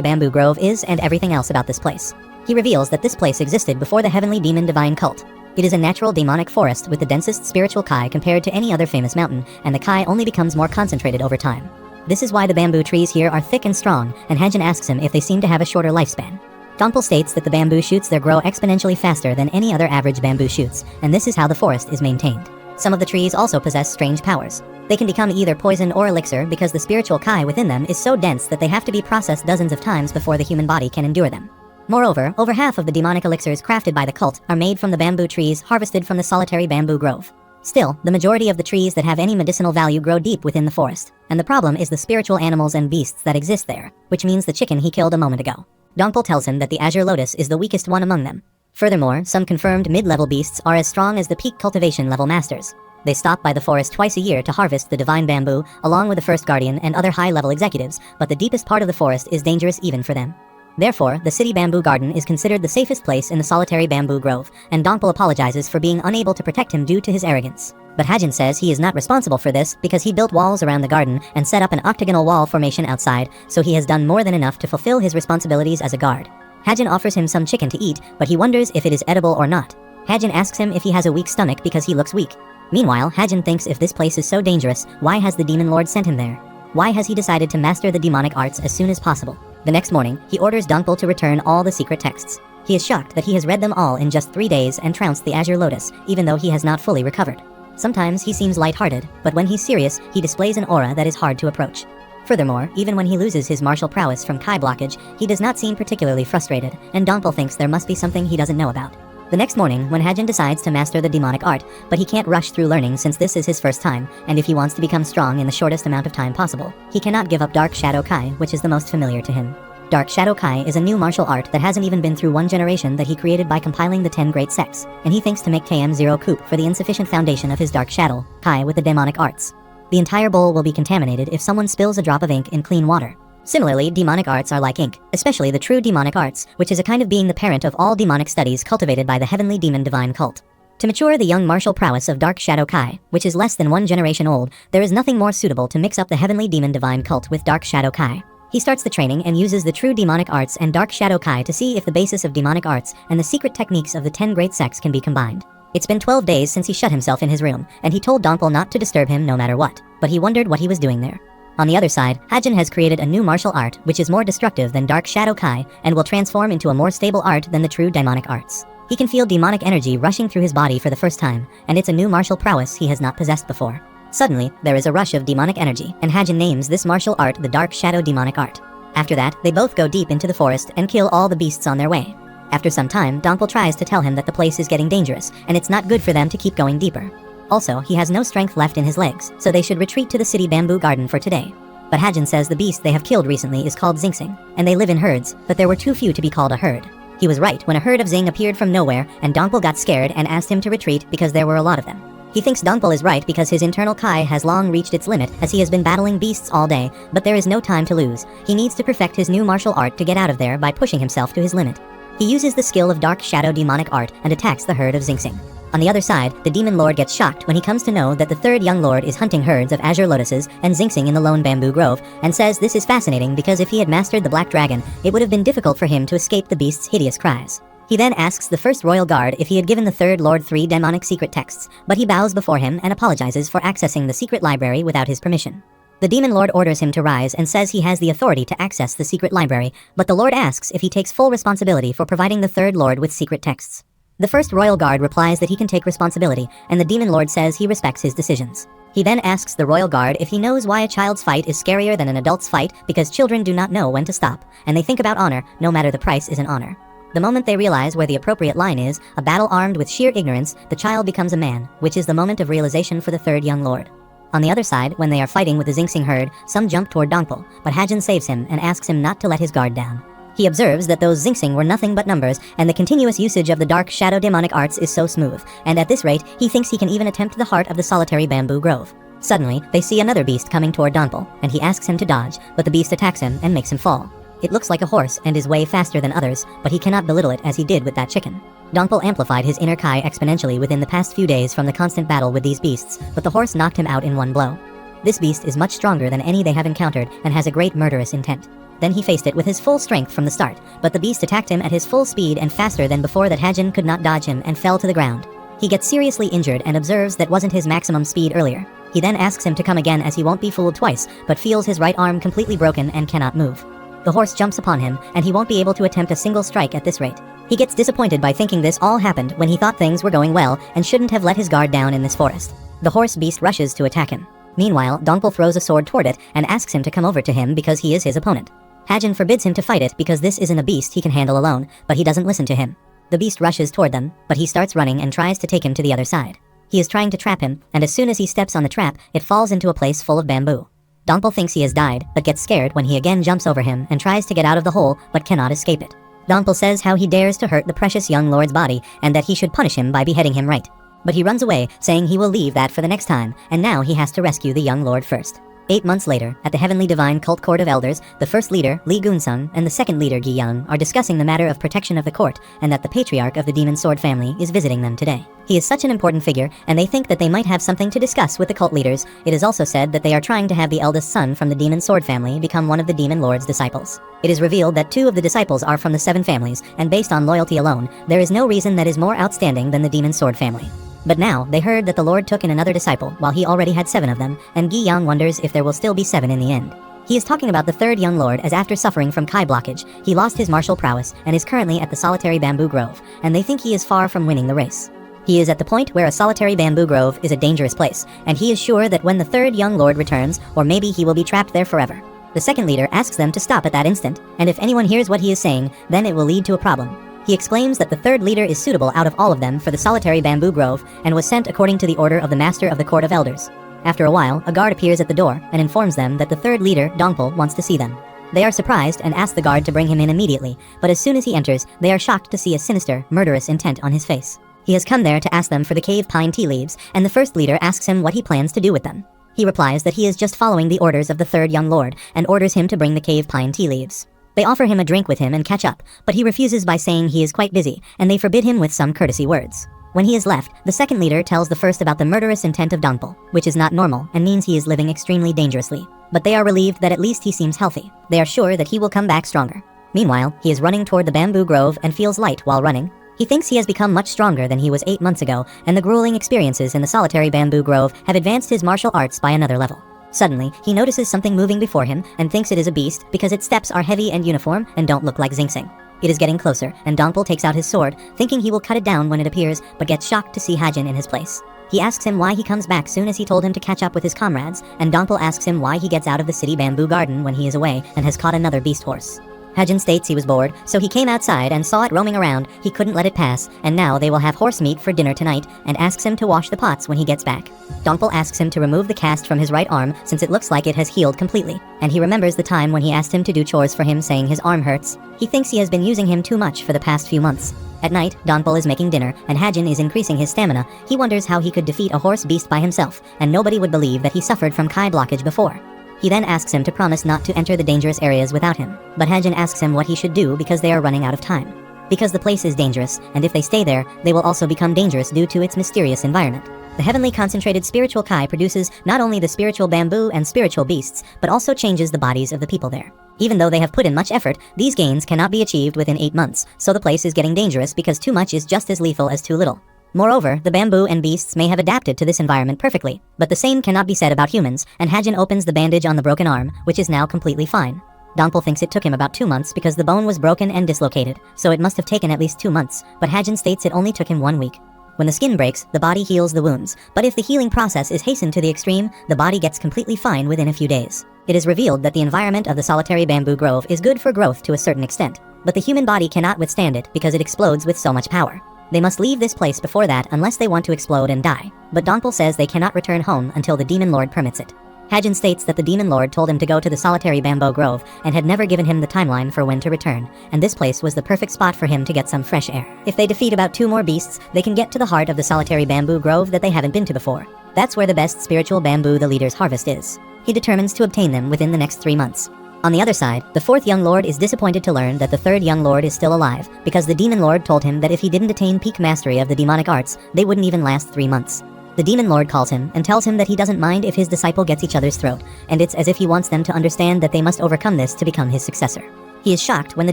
bamboo grove is and everything else about this place. He reveals that this place existed before the heavenly demon divine cult. It is a natural demonic forest with the densest spiritual kai compared to any other famous mountain, and the kai only becomes more concentrated over time. This is why the bamboo trees here are thick and strong, and Hajin asks him if they seem to have a shorter lifespan. Donkle states that the bamboo shoots there grow exponentially faster than any other average bamboo shoots, and this is how the forest is maintained. Some of the trees also possess strange powers. They can become either poison or elixir because the spiritual kai within them is so dense that they have to be processed dozens of times before the human body can endure them. Moreover, over half of the demonic elixirs crafted by the cult are made from the bamboo trees harvested from the solitary bamboo grove. Still, the majority of the trees that have any medicinal value grow deep within the forest, and the problem is the spiritual animals and beasts that exist there, which means the chicken he killed a moment ago. Donkle tells him that the azure lotus is the weakest one among them. Furthermore, some confirmed mid-level beasts are as strong as the peak cultivation level masters. They stop by the forest twice a year to harvest the divine bamboo, along with the first guardian and other high-level executives, but the deepest part of the forest is dangerous even for them. Therefore, the city bamboo garden is considered the safest place in the solitary bamboo grove, and Donkle apologizes for being unable to protect him due to his arrogance. But Hajin says he is not responsible for this because he built walls around the garden and set up an octagonal wall formation outside, so he has done more than enough to fulfill his responsibilities as a guard. Hajin offers him some chicken to eat, but he wonders if it is edible or not. Hajin asks him if he has a weak stomach because he looks weak. Meanwhile, Hajin thinks if this place is so dangerous, why has the demon lord sent him there? Why has he decided to master the demonic arts as soon as possible? The next morning, he orders Donkle to return all the secret texts. He is shocked that he has read them all in just 3 days and trounced the azure lotus, even though he has not fully recovered. Sometimes he seems lighthearted, but when he's serious, he displays an aura that is hard to approach. Furthermore, even when he loses his martial prowess from kai blockage, he does not seem particularly frustrated, and Donkle thinks there must be something he doesn't know about. The next morning, when Hajin decides to master the demonic art, but he can't rush through learning since this is his first time, and if he wants to become strong in the shortest amount of time possible, he cannot give up Dark Shadow Kai, which is the most familiar to him. Dark Shadow Kai is a new martial art that hasn't even been through one generation that he created by compiling the 10 great sects, and he thinks to make KM0 coup for the insufficient foundation of his Dark Shadow Kai with the demonic arts. The entire bowl will be contaminated if someone spills a drop of ink in clean water. Similarly, demonic arts are like ink, especially the true demonic arts, which is a kind of being the parent of all demonic studies cultivated by the heavenly demon divine cult. To mature the young martial prowess of Dark Shadow Kai, which is less than 1 generation old, there is nothing more suitable to mix up the heavenly demon divine cult with Dark Shadow Kai. He starts the training and uses the true demonic arts and Dark Shadow Kai to see if the basis of demonic arts and the secret techniques of the 10 great sects can be combined. It's been 12 days since he shut himself in his room, and he told Donkle not to disturb him no matter what, but he wondered what he was doing there. On the other side, Hajin has created a new martial art which is more destructive than Dark Shadow Kai and will transform into a more stable art than the true demonic arts. He can feel demonic energy rushing through his body for the first time, and it's a new martial prowess he has not possessed before. Suddenly, there is a rush of demonic energy, and Hajin names this martial art the Dark Shadow Demonic Art. After that, they both go deep into the forest and kill all the beasts on their way. After some time, Donkle tries to tell him that the place is getting dangerous, and it's not good for them to keep going deeper. Also, he has no strength left in his legs, so they should retreat to the city bamboo garden for today. But Hajin says the beast they have killed recently is called Xingsing, and they live in herds, but there were too few to be called a herd. He was right when a herd of Xing appeared from nowhere, and Donkle got scared and asked him to retreat because there were a lot of them. He thinks Donkle is right because his internal kai has long reached its limit as he has been battling beasts all day, but there is no time to lose. He needs to perfect his new martial art to get out of there by pushing himself to his limit. He uses the skill of Dark Shadow Demonic Art and attacks the herd of Xingsing. On the other side, the Demon Lord gets shocked when he comes to know that the third young lord is hunting herds of azure lotuses and Xingsing in the lone bamboo grove, and says this is fascinating because if he had mastered the black dragon, it would have been difficult for him to escape the beast's hideous cries. He then asks the first royal guard if he had given the third lord 3 demonic secret texts, but he bows before him and apologizes for accessing the secret library without his permission. The Demon Lord orders him to rise and says he has the authority to access the secret library, but the Lord asks if he takes full responsibility for providing the third lord with secret texts. The first royal guard replies that he can take responsibility, and the Demon Lord says he respects his decisions. He then asks the royal guard if he knows why a child's fight is scarier than an adult's fight because children do not know when to stop, and they think about honor, no matter the price is an honor. The moment they realize where the appropriate line is, a battle armed with sheer ignorance, the child becomes a man, which is the moment of realization for the third young lord. On the other side, when they are fighting with the Xingsing herd, some jump toward Donkle, but Hajin saves him and asks him not to let his guard down. He observes that those Xingsing were nothing but numbers, and the continuous usage of the Dark Shadow Demonic Arts is so smooth, and at this rate, he thinks he can even attempt the heart of the solitary bamboo grove. Suddenly, they see another beast coming toward Donpal, and he asks him to dodge, but the beast attacks him and makes him fall. It looks like a horse and is way faster than others, but he cannot belittle it as he did with that chicken. Donpal amplified his inner Kai exponentially within the past few days from the constant battle with these beasts, but the horse knocked him out in one blow. This beast is much stronger than any they have encountered and has a great murderous intent. Then he faced it with his full strength from the start, but the beast attacked him at his full speed and faster than before that Hajin could not dodge him and fell to the ground. He gets seriously injured and observes that wasn't his maximum speed earlier. He then asks him to come again as he won't be fooled twice, but feels his right arm completely broken and cannot move. The horse jumps upon him, and he won't be able to attempt a single strike at this rate. He gets disappointed by thinking this all happened when he thought things were going well and shouldn't have let his guard down in this forest. The horse beast rushes to attack him. Meanwhile, Donpal throws a sword toward it and asks him to come over to him because he is his opponent. Hajin forbids him to fight it because this isn't a beast he can handle alone, but he doesn't listen to him. The beast rushes toward them, but he starts running and tries to take him to the other side. He is trying to trap him, and as soon as he steps on the trap, it falls into a place full of bamboo. Donpal thinks he has died, but gets scared when he again jumps over him and tries to get out of the hole, but cannot escape it. Donpal says how he dares to hurt the precious young lord's body, and that he should punish him by beheading him right. But he runs away, saying he will leave that for the next time, and now he has to rescue the young lord first. 8 months later, at the Heavenly Divine Cult Court of Elders, the first leader, Li Gunsung, and the second leader, Gi Young, are discussing the matter of protection of the court, and that the patriarch of the Demon Sword family is visiting them today. He is such an important figure, and they think that they might have something to discuss with the cult leaders. It is also said that they are trying to have the eldest son from the Demon Sword family become one of the Demon Lord's disciples. It is revealed that 2 of the disciples are from the 7 families, and based on loyalty alone, there is no reason that is more outstanding than the Demon Sword family. But now, they heard that the Lord took in another disciple while he already had 7 of them, and Gi Yang wonders if there will still be 7 in the end. He is talking about the 3rd young lord as after suffering from Kai blockage, he lost his martial prowess and is currently at the solitary bamboo grove, and they think he is far from winning the race. He is at the point where a solitary bamboo grove is a dangerous place, and he is sure that when the 3rd young lord returns, or maybe he will be trapped there forever. The second leader asks them to stop at that instant, and if anyone hears what he is saying, then it will lead to a problem. He exclaims that the 3rd leader is suitable out of all of them for the solitary bamboo grove and was sent according to the order of the master of the court of elders. After a while, a guard appears at the door and informs them that the 3rd leader, Donpal, wants to see them. They are surprised and ask the guard to bring him in immediately, but as soon as he enters, they are shocked to see a sinister, murderous intent on his face. He has come there to ask them for the cave pine tea leaves, and the first leader asks him what he plans to do with them. He replies that he is just following the orders of the 3rd young lord and orders him to bring the cave pine tea leaves. They offer him a drink with him and catch up, but he refuses by saying he is quite busy, and they forbid him with some courtesy words. When he is left, the second leader tells the first about the murderous intent of Donpal, which is not normal and means he is living extremely dangerously. But they are relieved that at least he seems healthy. They are sure that he will come back stronger. Meanwhile, he is running toward the bamboo grove and feels light while running. He thinks he has become much stronger than he was 8 months ago, and the grueling experiences in the solitary bamboo grove have advanced his martial arts by another level. Suddenly, he notices something moving before him and thinks it is a beast because its steps are heavy and uniform and don't look like Xing. It is getting closer, and Donpal takes out his sword, thinking he will cut it down when it appears, but gets shocked to see Hajin in his place. He asks him why he comes back soon as he told him to catch up with his comrades, and Donpal asks him why he gets out of the city bamboo garden when he is away and has caught another beast horse. Hajin states he was bored, so he came outside and saw it roaming around. He couldn't let it pass, and now they will have horse meat for dinner tonight, and asks him to wash the pots when he gets back. Donpal asks him to remove the cast from his right arm since it looks like it has healed completely, and he remembers the time when he asked him to do chores for him saying his arm hurts. He thinks he has been using him too much for the past few months. At night, Donpal is making dinner, and Hajin is increasing his stamina. He wonders how he could defeat a horse beast by himself, and nobody would believe that he suffered from Kai blockage before. He then asks him to promise not to enter the dangerous areas without him, but Hajin asks him what he should do because they are running out of time. Because the place is dangerous, and if they stay there, they will also become dangerous due to its mysterious environment. The heavenly concentrated spiritual Kai produces not only the spiritual bamboo and spiritual beasts, but also changes the bodies of the people there. Even though they have put in much effort, these gains cannot be achieved within 8 months, so the place is getting dangerous because too much is just as lethal as too little. Moreover, the bamboo and beasts may have adapted to this environment perfectly, but the same cannot be said about humans, and Hajin opens the bandage on the broken arm, which is now completely fine. Donpal thinks it took him about 2 months because the bone was broken and dislocated, so it must have taken at least 2 months, but Hajin states it only took him 1 week. When the skin breaks, the body heals the wounds, but if the healing process is hastened to the extreme, the body gets completely fine within a few days. It is revealed that the environment of the solitary bamboo grove is good for growth to a certain extent, but the human body cannot withstand it because it explodes with so much power. They must leave this place before that unless they want to explode and die, but Donpal says they cannot return home until the Demon Lord permits it. Hajin states that the Demon Lord told him to go to the solitary bamboo grove and had never given him the timeline for when to return, and this place was the perfect spot for him to get some fresh air. If they defeat about 2 more beasts, they can get to the heart of the solitary bamboo grove that they haven't been to before. That's where the best spiritual bamboo the leaders harvest is. He determines to obtain them within the next 3 months. On the other side, the 4th young lord is disappointed to learn that the 3rd young lord is still alive, because the Demon Lord told him that if he didn't attain peak mastery of the demonic arts, they wouldn't even last 3 months. The Demon Lord calls him and tells him that he doesn't mind if his disciple gets each other's throat, and it's as if he wants them to understand that they must overcome this to become his successor. He is shocked when the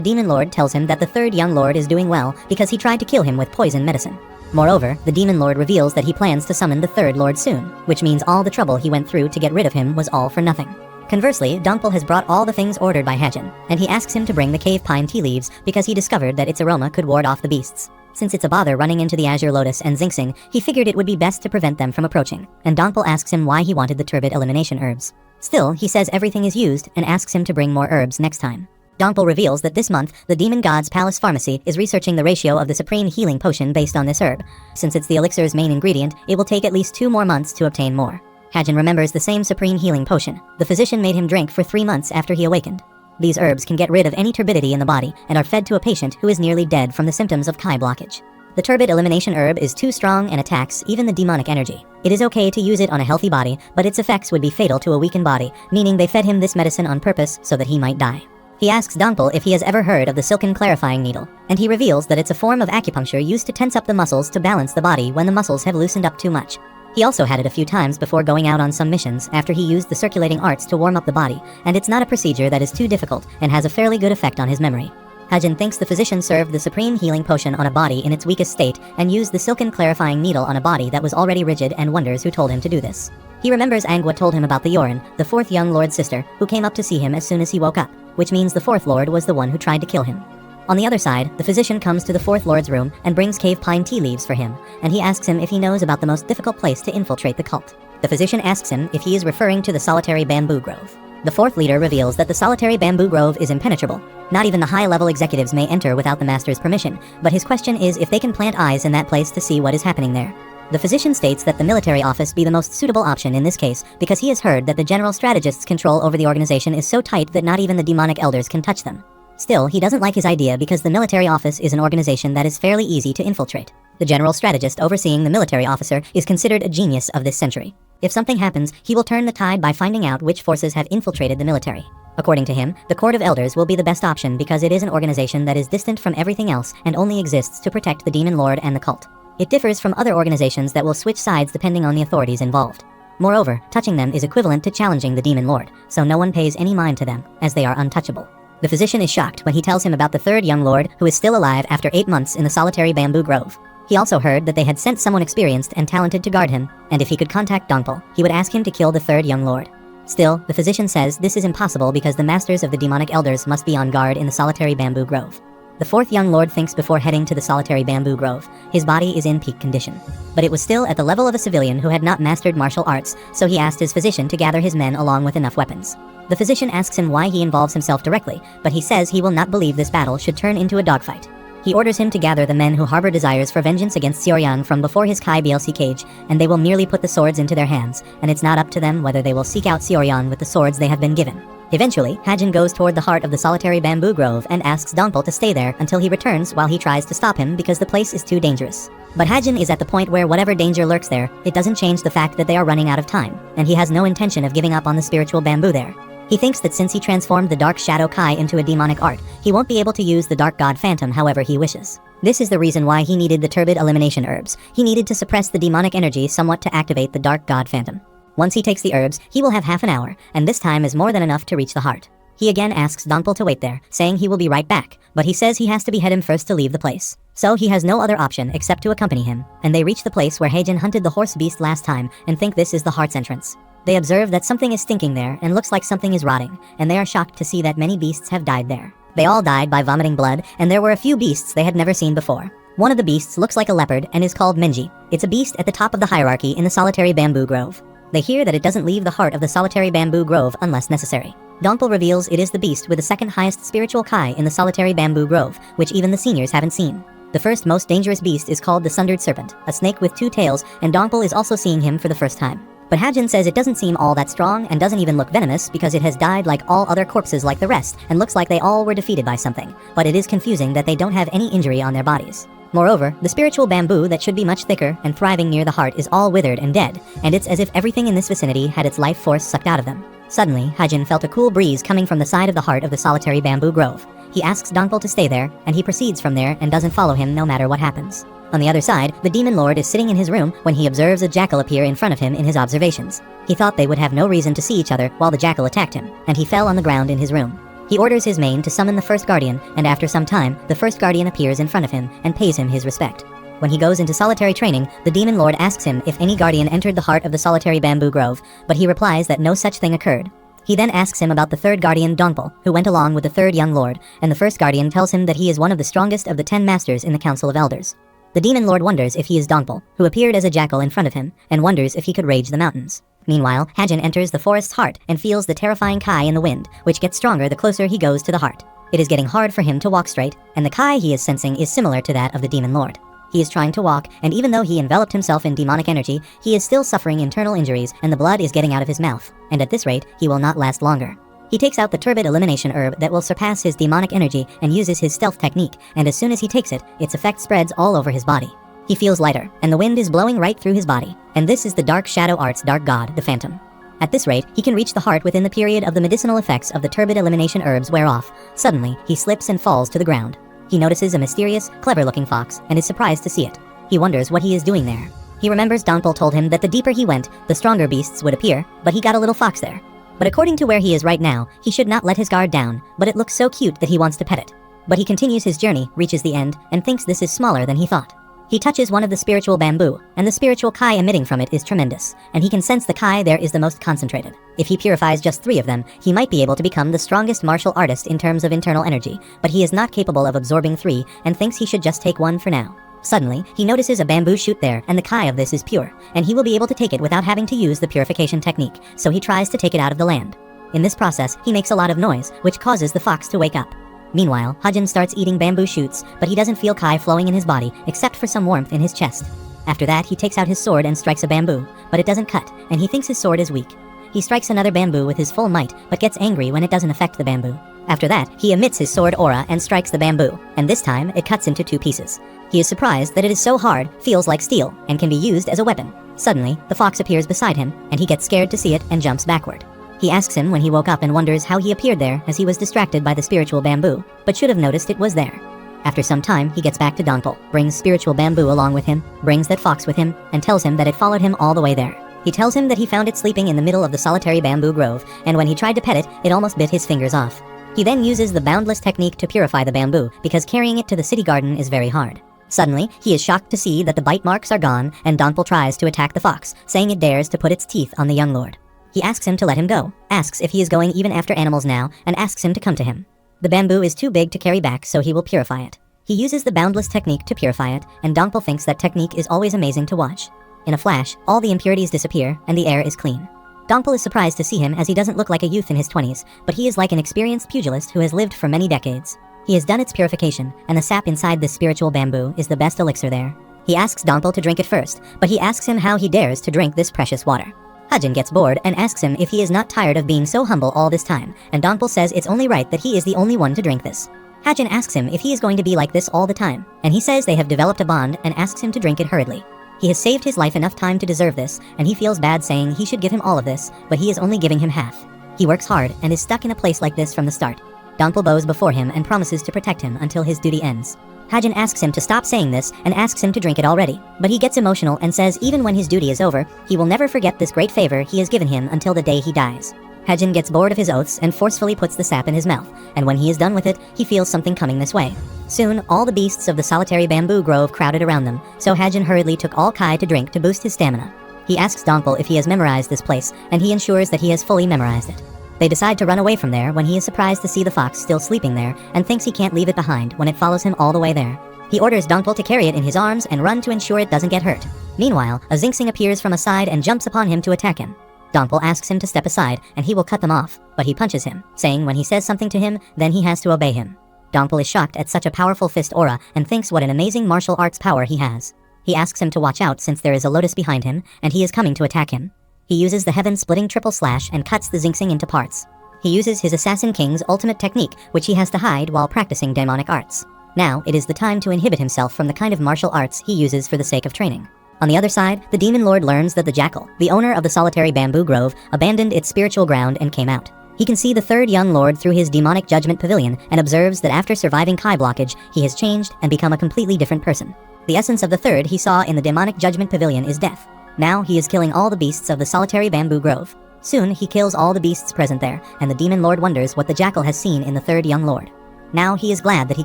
Demon Lord tells him that the 3rd young lord is doing well because he tried to kill him with poison medicine. Moreover, the Demon Lord reveals that he plans to summon the 3rd lord soon, which means all the trouble he went through to get rid of him was all for nothing. Conversely, Dongpul has brought all the things ordered by Hajin, and he asks him to bring the cave pine tea leaves because he discovered that its aroma could ward off the beasts. Since it's a bother running into the Azure Lotus and Xingxing, he figured it would be best to prevent them from approaching, and Dongpul asks him why he wanted the turbid elimination herbs. Still, he says everything is used and asks him to bring more herbs next time. Dongpul reveals that this month, the Demon God's Palace Pharmacy is researching the ratio of the supreme healing potion based on this herb. Since it's the elixir's main ingredient, it will take at least 2 more months to obtain more. Hajin remembers the same supreme healing potion the physician made him drink for 3 months after he awakened. These herbs can get rid of any turbidity in the body and are fed to a patient who is nearly dead from the symptoms of Kai blockage. The turbid elimination herb is too strong and attacks even the demonic energy. It is okay to use it on a healthy body, but its effects would be fatal to a weakened body, meaning they fed him this medicine on purpose so that he might die. He asks Dongpul if he has ever heard of the silken clarifying needle, and he reveals that it's a form of acupuncture used to tense up the muscles to balance the body when the muscles have loosened up too much. He also had it a few times before going out on some missions after he used the circulating arts to warm up the body, and it's not a procedure that is too difficult and has a fairly good effect on his memory. Hajin thinks the physician served the supreme healing potion on a body in its weakest state and used the silken clarifying needle on a body that was already rigid and wonders who told him to do this. He remembers Angwa told him about the Yorin, the 4th young lord's sister, who came up to see him as soon as he woke up, which means the 4th lord was the one who tried to kill him. On the other side, the physician comes to the 4th lord's room and brings cave pine tea leaves for him, and he asks him if he knows about the most difficult place to infiltrate the cult. The physician asks him if he is referring to the solitary bamboo grove. The 4th leader reveals that the solitary bamboo grove is impenetrable. Not even the high-level executives may enter without the master's permission, but his question is if they can plant eyes in that place to see what is happening there. The physician states that the military office be the most suitable option in this case because he has heard that the general strategist's control over the organization is so tight that not even the demonic elders can touch them. Still, he doesn't like his idea because the military office is an organization that is fairly easy to infiltrate. The general strategist overseeing the military officer is considered a genius of this century. If something happens, he will turn the tide by finding out which forces have infiltrated the military. According to him, the Court of Elders will be the best option because it is an organization that is distant from everything else and only exists to protect the Demon Lord and the cult. It differs from other organizations that will switch sides depending on the authorities involved. Moreover, touching them is equivalent to challenging the Demon Lord, so no one pays any mind to them, as they are untouchable. The physician is shocked when he tells him about the 3rd young lord who is still alive after 8 months in the solitary bamboo grove. He also heard that they had sent someone experienced and talented to guard him, and if he could contact Dongpul, he would ask him to kill the 3rd young lord. Still, the physician says this is impossible because the masters of the demonic elders must be on guard in the solitary bamboo grove. The 4th young lord thinks before heading to the solitary bamboo grove. His body is in peak condition. But it was still at the level of a civilian who had not mastered martial arts, so he asked his physician to gather his men along with enough weapons. The physician asks him why he involves himself directly, but he says he will not believe this battle should turn into a dogfight. He orders him to gather the men who harbor desires for vengeance against Xiaoyang from before his Kai BLC cage, and they will merely put the swords into their hands, and it's not up to them whether they will seek out Xiaoyang with the swords they have been given. Eventually, Hajin goes toward the heart of the solitary bamboo grove and asks Dongpul to stay there until he returns while he tries to stop him because the place is too dangerous. But Hajin is at the point where whatever danger lurks there, it doesn't change the fact that they are running out of time, and he has no intention of giving up on the spiritual bamboo there. He thinks that since he transformed the Dark Shadow Kai into a demonic art, he won't be able to use the Dark God Phantom however he wishes. This is the reason why he needed the turbid elimination herbs. He needed to suppress the demonic energy somewhat to activate the Dark God Phantom. Once he takes the herbs, he will have half an hour, and this time is more than enough to reach the heart. He again asks Dongpul to wait there, saying he will be right back, but he says he has to behead him first to leave the place. So he has no other option except to accompany him, and they reach the place where Heijin hunted the horse beast last time and think this is the heart's entrance. They observe that something is stinking there and looks like something is rotting, and they are shocked to see that many beasts have died there. They all died by vomiting blood, and there were a few beasts they had never seen before. One of the beasts looks like a leopard and is called Menji. It's a beast at the top of the hierarchy in the solitary bamboo grove. They hear that it doesn't leave the heart of the solitary bamboo grove unless necessary. Dongpul reveals it is the beast with the second highest spiritual Kai in the solitary bamboo grove, which even the seniors haven't seen. The first most dangerous beast is called the Sundered Serpent, a snake with 2 tails, and Dongpul is also seeing him for the first time. But Hajin says it doesn't seem all that strong and doesn't even look venomous because it has died like all other corpses like the rest and looks like they all were defeated by something, but it is confusing that they don't have any injury on their bodies. Moreover, the spiritual bamboo that should be much thicker and thriving near the heart is all withered and dead, and it's as if everything in this vicinity had its life force sucked out of them. Suddenly, Hajin felt a cool breeze coming from the side of the heart of the solitary bamboo grove. He asks Dongpul to stay there, and he proceeds from there and doesn't follow him no matter what happens. On the other side, the demon lord is sitting in his room when he observes a jackal appear in front of him in his observations. He thought they would have no reason to see each other while the jackal attacked him, and he fell on the ground in his room. He orders his main to summon the first guardian, and after some time, the first guardian appears in front of him and pays him his respect. When he goes into solitary training, the demon lord asks him if any guardian entered the heart of the solitary bamboo grove, but he replies that no such thing occurred. He then asks him about the third guardian Dongpul, who went along with the third young lord, and the first guardian tells him that he is one of the strongest of the 10 masters in the Council of Elders. The demon lord wonders if he is Dongpul, who appeared as a jackal in front of him, and wonders if he could rage the mountains. Meanwhile, Hajin enters the forest's heart and feels the terrifying Kai in the wind, which gets stronger the closer he goes to the heart. It is getting hard for him to walk straight, and the Kai he is sensing is similar to that of the demon lord. He is trying to walk, and even though he enveloped himself in demonic energy, he is still suffering internal injuries and the blood is getting out of his mouth, and at this rate, he will not last longer. He takes out the turbid elimination herb that will surpass his demonic energy and uses his stealth technique, and as soon as he takes it, its effect spreads all over his body. He feels lighter, and the wind is blowing right through his body, and this is the dark shadow art's dark god, the Phantom. At this rate, he can reach the heart within the period of the medicinal effects of the turbid elimination herbs wear off. Suddenly, he slips and falls to the ground. He notices a mysterious, clever-looking fox and is surprised to see it. He wonders what he is doing there. He remembers Dongpul told him that the deeper he went, the stronger beasts would appear, but he got a little fox there. But according to where he is right now, he should not let his guard down, but it looks so cute that he wants to pet it. But he continues his journey, reaches the end, and thinks this is smaller than he thought. He touches one of the spiritual bamboo, and the spiritual Kai emitting from it is tremendous, and he can sense the Kai there is the most concentrated. If he purifies just 3 of them, he might be able to become the strongest martial artist in terms of internal energy, but he is not capable of absorbing 3 and thinks he should just take 1 for now. Suddenly, he notices a bamboo shoot there, and the Kai of this is pure, and he will be able to take it without having to use the purification technique, so he tries to take it out of the land. In this process, he makes a lot of noise, which causes the fox to wake up. Meanwhile, Hajin starts eating bamboo shoots, but he doesn't feel Kai flowing in his body, except for some warmth in his chest. After that, he takes out his sword and strikes a bamboo, but it doesn't cut, and he thinks his sword is weak. He strikes another bamboo with his full might, but gets angry when it doesn't affect the bamboo. After that, he emits his sword aura and strikes the bamboo, and this time, it cuts into 2 pieces. He is surprised that it is so hard, feels like steel, and can be used as a weapon. Suddenly, the fox appears beside him, and he gets scared to see it and jumps backward. He asks him when he woke up and wonders how he appeared there as he was distracted by the spiritual bamboo, but should have noticed it was there. After some time, he gets back to Dongpul, brings spiritual bamboo along with him, brings that fox with him, and tells him that it followed him all the way there. He tells him that he found it sleeping in the middle of the solitary bamboo grove, and when he tried to pet it, it almost bit his fingers off. He then uses the boundless technique to purify the bamboo, because carrying it to the city garden is very hard. Suddenly, he is shocked to see that the bite marks are gone, and Dongpul tries to attack the fox, saying it dares to put its teeth on the young lord. He asks him to let him go, asks if he is going even after animals now, and asks him to come to him. The bamboo is too big to carry back, so he will purify it. He uses the boundless technique to purify it, and Dongpul thinks that technique is always amazing to watch. In a flash, all the impurities disappear, and the air is clean. Dongpul is surprised to see him as he doesn't look like a youth in his 20s, but he is like an experienced pugilist who has lived for many decades. He has done its purification, and the sap inside this spiritual bamboo is the best elixir there. He asks Dongpul to drink it first, but he asks him how he dares to drink this precious water. Hajin gets bored and asks him if he is not tired of being so humble all this time, and Dongpul says it's only right that he is the only one to drink this. Hajin asks him if he is going to be like this all the time, and he says they have developed a bond and asks him to drink it hurriedly. He has saved his life enough time to deserve this, and he feels bad saying he should give him all of this, but he is only giving him half. He works hard and is stuck in a place like this from the start. Dongpul bows before him and promises to protect him until his duty ends. Hajin asks him to stop saying this and asks him to drink it already, but he gets emotional and says even when his duty is over, he will never forget this great favor he has given him until the day he dies. Hajin gets bored of his oaths and forcefully puts the sap in his mouth, and when he is done with it, he feels something coming this way. Soon, all the beasts of the solitary bamboo grove crowded around them, so Hajin hurriedly took all Kai to drink to boost his stamina. He asks Dongpul if he has memorized this place, and he ensures that he has fully memorized it. They decide to run away from there when he is surprised to see the fox still sleeping there and thinks he can't leave it behind when it follows him all the way there. He orders Dongpul to carry it in his arms and run to ensure it doesn't get hurt. Meanwhile, a Xingxing appears from a side and jumps upon him to attack him. Dongpul asks him to step aside and he will cut them off, but he punches him, saying when he says something to him, then he has to obey him. Dongpul is shocked at such a powerful fist aura and thinks what an amazing martial arts power he has. He asks him to watch out since there is a lotus behind him and he is coming to attack him. He uses the heaven-splitting triple slash and cuts the Xingxing into parts. He uses his Assassin King's ultimate technique, which he has to hide while practicing demonic arts. Now, it is the time to inhibit himself from the kind of martial arts he uses for the sake of training. On the other side, the Demon Lord learns that the Jackal, the owner of the solitary bamboo grove, abandoned its spiritual ground and came out. He can see the third young lord through his demonic judgment pavilion and observes that after surviving Kai blockage, he has changed and become a completely different person. The essence of the third he saw in the demonic judgment pavilion is death. Now he is killing all the beasts of the solitary bamboo grove. Soon he kills all the beasts present there, and the Demon Lord wonders what the Jackal has seen in the third young lord. Now he is glad that he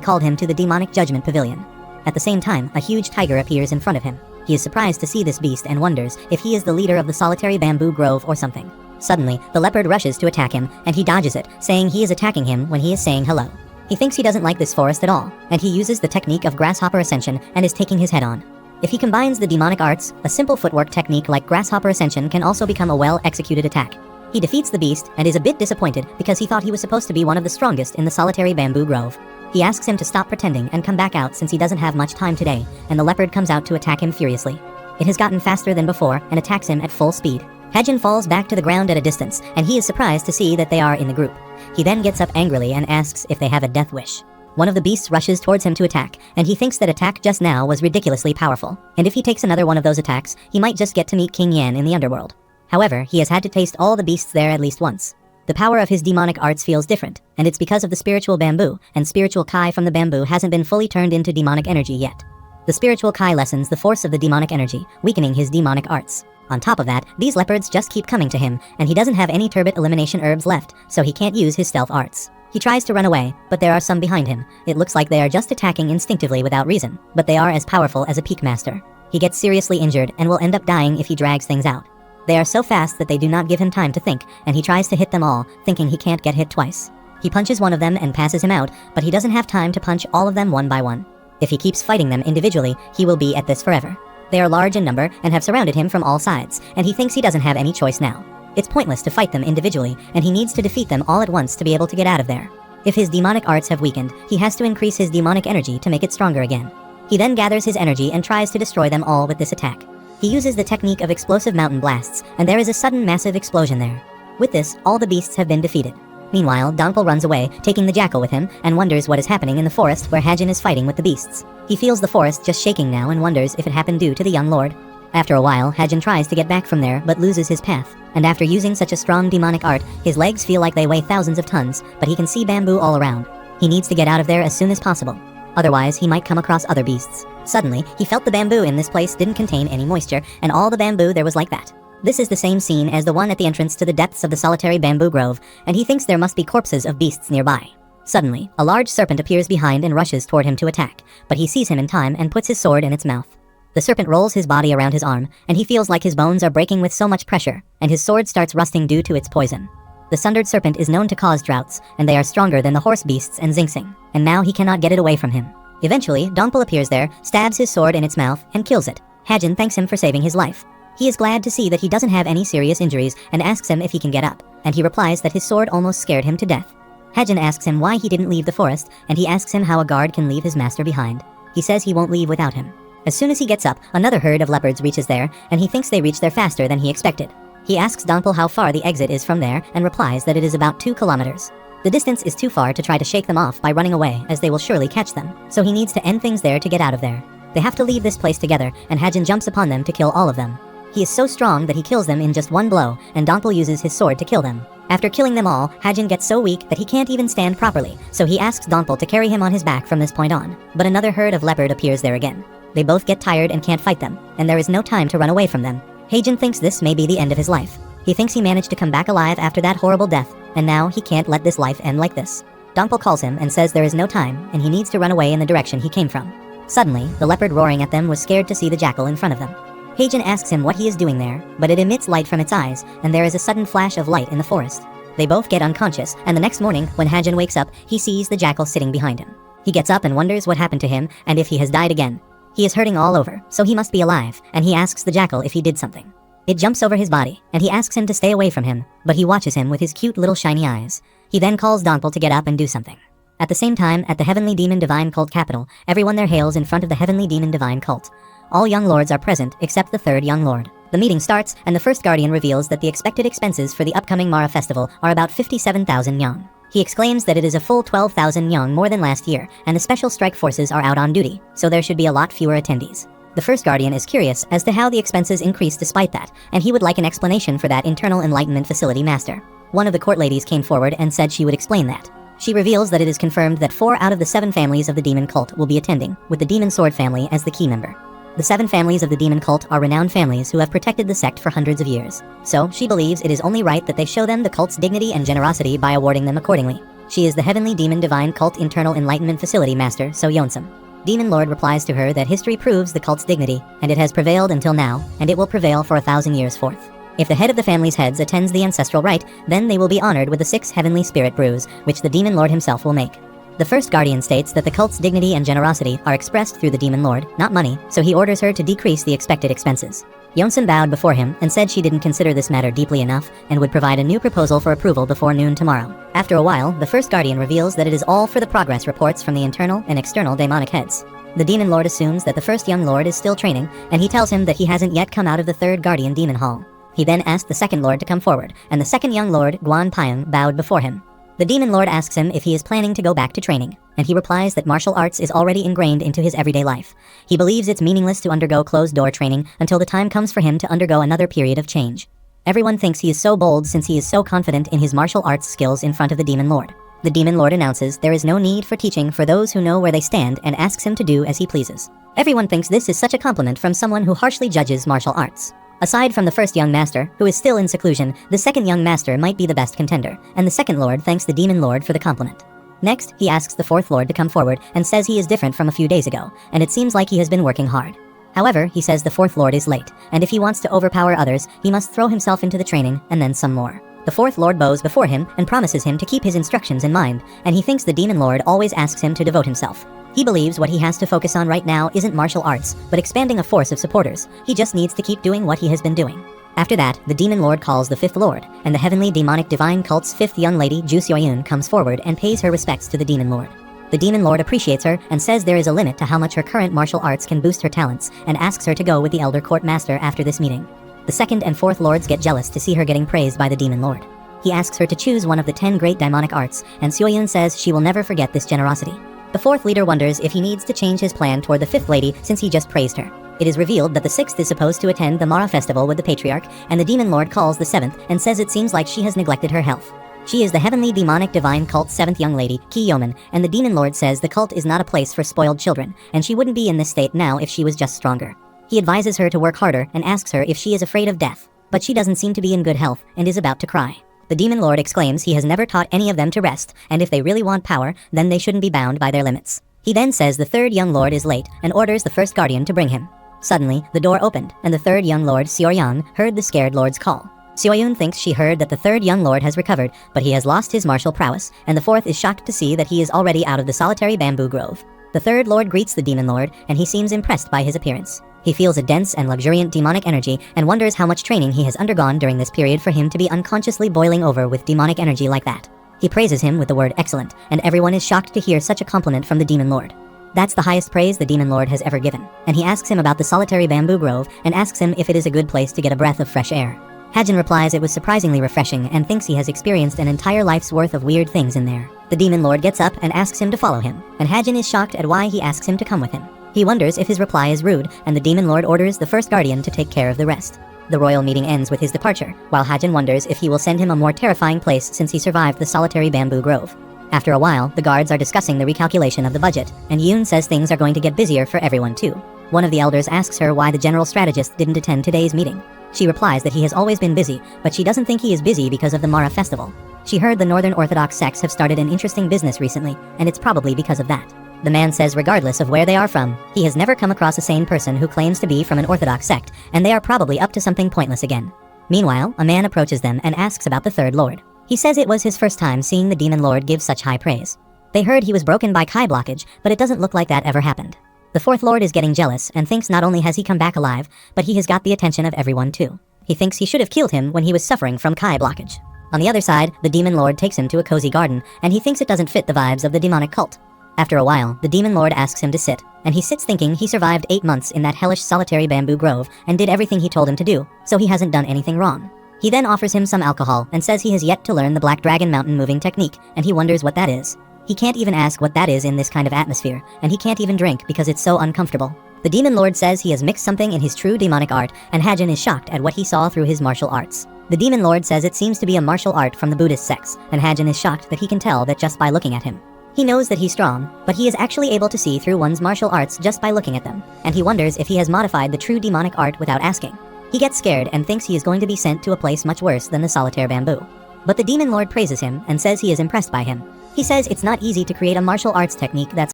called him to the demonic judgment pavilion. At the same time, a huge tiger appears in front of him. He is surprised to see this beast and wonders if he is the leader of the solitary bamboo grove or something. Suddenly, the leopard rushes to attack him, and he dodges it, saying he is attacking him when he is saying hello. He thinks he doesn't like this forest at all, and he uses the technique of grasshopper ascension and is taking his head on. If he combines the demonic arts, a simple footwork technique like grasshopper ascension can also become a well-executed attack. He defeats the beast and is a bit disappointed because he thought he was supposed to be one of the strongest in the solitary bamboo grove. He asks him to stop pretending and come back out since he doesn't have much time today, and the leopard comes out to attack him furiously. It has gotten faster than before and attacks him at full speed. Hajin falls back to the ground at a distance, and he is surprised to see that they are in the group. He then gets up angrily and asks if they have a death wish. One of the beasts rushes towards him to attack, and he thinks that attack just now was ridiculously powerful, and if he takes another one of those attacks, he might just get to meet King Yan in the underworld. However, he has had to taste all the beasts there at least once. The power of his demonic arts feels different, and it's because of the spiritual bamboo, and spiritual Kai from the bamboo hasn't been fully turned into demonic energy yet. The spiritual Kai lessens the force of the demonic energy, weakening his demonic arts. On top of that, these leopards just keep coming to him, and he doesn't have any turbot elimination herbs left, so he can't use his stealth arts. He tries to run away, but there are some behind him. It looks like they are just attacking instinctively without reason, but they are as powerful as a peak master. He gets seriously injured and will end up dying if he drags things out. They are so fast that they do not give him time to think, and he tries to hit them all, thinking he can't get hit twice. He punches one of them and passes him out, but he doesn't have time to punch all of them one by one. If he keeps fighting them individually, he will be at this forever. They are large in number and have surrounded him from all sides, and he thinks he doesn't have any choice now. It's pointless to fight them individually, and he needs to defeat them all at once to be able to get out of there. If his demonic arts have weakened, he has to increase his demonic energy to make it stronger again. He then gathers his energy and tries to destroy them all with this attack. He uses the technique of explosive mountain blasts, and there is a sudden massive explosion there. With this, all the beasts have been defeated. Meanwhile, Donpal runs away, taking the jackal with him, and wonders what is happening in the forest where Hajin is fighting with the beasts. He feels the forest just shaking now and wonders if it happened due to the young lord. After a while, Hajin tries to get back from there but loses his path, and after using such a strong demonic art, his legs feel like they weigh thousands of tons, but he can see bamboo all around. He needs to get out of there as soon as possible. Otherwise, he might come across other beasts. Suddenly, he felt the bamboo in this place didn't contain any moisture, and all the bamboo there was like that. This is the same scene as the one at the entrance to the depths of the solitary bamboo grove, and he thinks there must be corpses of beasts nearby. Suddenly, a large serpent appears behind and rushes toward him to attack, but he sees him in time and puts his sword in its mouth. The serpent rolls his body around his arm, and he feels like his bones are breaking with so much pressure, and his sword starts rusting due to its poison. The sundered serpent is known to cause droughts, and they are stronger than the horse beasts and Xingxing, and now he cannot get it away from him. Eventually, Donpal appears there, stabs his sword in its mouth, and kills it. Hajin thanks him for saving his life. He is glad to see that he doesn't have any serious injuries and asks him if he can get up, and he replies that his sword almost scared him to death. Hajin asks him why he didn't leave the forest, and he asks him how a guard can leave his master behind. He says he won't leave without him. As soon as he gets up, another herd of leopards reaches there, and he thinks they reach there faster than he expected. He asks Donpal how far the exit is from there and replies that it is about 2 kilometers. The distance is too far to try to shake them off by running away, as they will surely catch them, so he needs to end things there to get out of there. They have to leave this place together, and Hajin jumps upon them to kill all of them. He is so strong that he kills them in just one blow, and Donpal uses his sword to kill them. After killing them all, Hajin gets so weak that he can't even stand properly, so he asks Donpal to carry him on his back from this point on. But another herd of leopard appears there again. They both get tired and can't fight them, and there is no time to run away from them. Hajin thinks this may be the end of his life. He thinks he managed to come back alive after that horrible death, and now he can't let this life end like this. Donpal calls him and says there is no time, and he needs to run away in the direction he came from. Suddenly, the leopard roaring at them was scared to see the jackal in front of them. Hajin asks him what he is doing there, but it emits light from its eyes, and there is a sudden flash of light in the forest. They both get unconscious, and the next morning, when Hajin wakes up, he sees the jackal sitting behind him. He gets up and wonders what happened to him, and if he has died again. He is hurting all over, so he must be alive, and he asks the jackal if he did something. It jumps over his body, and he asks him to stay away from him, but he watches him with his cute little shiny eyes. He then calls Donpal to get up and do something. At the same time, at the Heavenly Demon Divine Cult capital, everyone there hails in front of the Heavenly Demon Divine Cult. All young lords are present except the third young lord. The meeting starts, and the first guardian reveals that the expected expenses for the upcoming Mara festival are about 57,000 yang. He exclaims that it is a full 12,000 yang more than last year, and the special strike forces are out on duty, so there should be a lot fewer attendees. The first guardian is curious as to how the expenses increase despite that, and he would like an explanation for that internal enlightenment facility master. One of the court ladies came forward and said she would explain that. She reveals that it is confirmed that 4 out of the 7 families of the demon cult will be attending, with the demon sword family as the key member. The 7 families of the demon cult are renowned families who have protected the sect for hundreds of years. So, she believes it is only right that they show them the cult's dignity and generosity by awarding them accordingly. She is the Heavenly Demon Divine Cult Internal Enlightenment Facility Master, So Yonsum. Demon Lord replies to her that history proves the cult's dignity, and it has prevailed until now, and it will prevail for 1,000 years forth. If the head of the family's heads attends the ancestral rite, then they will be honored with the 6 heavenly spirit brews, which the Demon Lord himself will make. The first guardian states that the cult's dignity and generosity are expressed through the Demon Lord, not money, so he orders her to decrease the expected expenses. Yonsum bowed before him and said she didn't consider this matter deeply enough and would provide a new proposal for approval before noon tomorrow. After a while, the first guardian reveals that it is all for the progress reports from the internal and external demonic heads. The Demon Lord assumes that the first young lord is still training, and he tells him that he hasn't yet come out of the third guardian demon hall. He then asked the second lord to come forward, and the second young lord, Guan Pyong, bowed before him. The Demon Lord asks him if he is planning to go back to training, and he replies that martial arts is already ingrained into his everyday life. He believes it's meaningless to undergo closed-door training until the time comes for him to undergo another period of change. Everyone thinks he is so bold since he is so confident in his martial arts skills in front of the Demon Lord. The Demon Lord announces there is no need for teaching for those who know where they stand and asks him to do as he pleases. Everyone thinks this is such a compliment from someone who harshly judges martial arts. Aside from the first young master, who is still in seclusion, the second young master might be the best contender, and the second lord thanks the Demon Lord for the compliment. Next, he asks the fourth lord to come forward and says he is different from a few days ago, and it seems like he has been working hard. However, he says the fourth lord is late, and if he wants to overpower others, he must throw himself into the training, and then some more. The fourth lord bows before him and promises him to keep his instructions in mind, and he thinks the Demon Lord always asks him to devote himself. He believes what he has to focus on right now isn't martial arts, but expanding a force of supporters. He just needs to keep doing what he has been doing. After that, the Demon Lord calls the fifth lord, and the Heavenly Demonic Divine Cult's fifth young lady, Ju Seoyun, comes forward and pays her respects to the Demon Lord. The Demon Lord appreciates her and says there is a limit to how much her current martial arts can boost her talents, and asks her to go with the Elder Court Master after this meeting. The second and fourth lords get jealous to see her getting praised by the Demon Lord. He asks her to choose one of the 10 great demonic arts, and Seoyun says she will never forget this generosity. The fourth leader wonders if he needs to change his plan toward the fifth lady since he just praised her. It is revealed that the sixth is supposed to attend the Mara festival with the patriarch, and the Demon Lord calls the seventh and says it seems like she has neglected her health. She is the Heavenly Demonic Divine Cult's seventh young lady, Ki Yoman, and the Demon Lord says the cult is not a place for spoiled children, and she wouldn't be in this state now if she was just stronger. He advises her to work harder and asks her if she is afraid of death, but she doesn't seem to be in good health and is about to cry. The Demon Lord exclaims he has never taught any of them to rest, and if they really want power, then they shouldn't be bound by their limits. He then says the third young lord is late and orders the first guardian to bring him. Suddenly, the door opened, and the third young lord, Seoryang, heard the scared lord's call. Seoyun thinks she heard that the third young lord has recovered, but he has lost his martial prowess, and the fourth is shocked to see that he is already out of the solitary bamboo grove. The third lord greets the Demon Lord, and he seems impressed by his appearance. He feels a dense and luxuriant demonic energy and wonders how much training he has undergone during this period for him to be unconsciously boiling over with demonic energy like that. He praises him with the word excellent, and everyone is shocked to hear such a compliment from the Demon Lord. That's the highest praise the Demon Lord has ever given, and he asks him about the solitary bamboo grove and asks him if it is a good place to get a breath of fresh air. Hajin replies it was surprisingly refreshing and thinks he has experienced an entire life's worth of weird things in there. The Demon Lord gets up and asks him to follow him, and Hajin is shocked at why he asks him to come with him. He wonders if his reply is rude, and the Demon Lord orders the first guardian to take care of the rest. The royal meeting ends with his departure, while Hajin wonders if he will send him a more terrifying place since he survived the solitary bamboo grove. After a while, the guards are discussing the recalculation of the budget, and Yoon says things are going to get busier for everyone too. One of the elders asks her why the general strategist didn't attend today's meeting. She replies that he has always been busy, but she doesn't think he is busy because of the Mara festival. She heard the Northern Orthodox sects have started an interesting business recently, and it's probably because of that. The man says regardless of where they are from, he has never come across a sane person who claims to be from an Orthodox sect, and they are probably up to something pointless again. Meanwhile, a man approaches them and asks about the third lord. He says it was his first time seeing the Demon Lord give such high praise. They heard he was broken by Kai blockage, but it doesn't look like that ever happened. The fourth lord is getting jealous and thinks not only has he come back alive, but he has got the attention of everyone too. He thinks he should have killed him when he was suffering from Kai blockage. On the other side, the Demon Lord takes him to a cozy garden, and he thinks it doesn't fit the vibes of the demonic cult. After a while, the demon lord asks him to sit, and he sits thinking he survived 8 months in that hellish solitary bamboo grove and did everything he told him to do, so he hasn't done anything wrong. He then offers him some alcohol and says he has yet to learn the Black Dragon Mountain moving technique, and he wonders what that is. He can't even ask what that is in this kind of atmosphere, and he can't even drink because it's so uncomfortable. The demon lord says he has mixed something in his true demonic art, and Hajin is shocked at what he saw through his martial arts. The demon lord says it seems to be a martial art from the Buddhist sects, and Hajin is shocked that he can tell that just by looking at him. He knows that he's strong, but he is actually able to see through one's martial arts just by looking at them, and he wonders if he has modified the true demonic art without asking. He gets scared and thinks he is going to be sent to a place much worse than the solitaire bamboo. But the demon lord praises him and says he is impressed by him. He says it's not easy to create a martial arts technique that's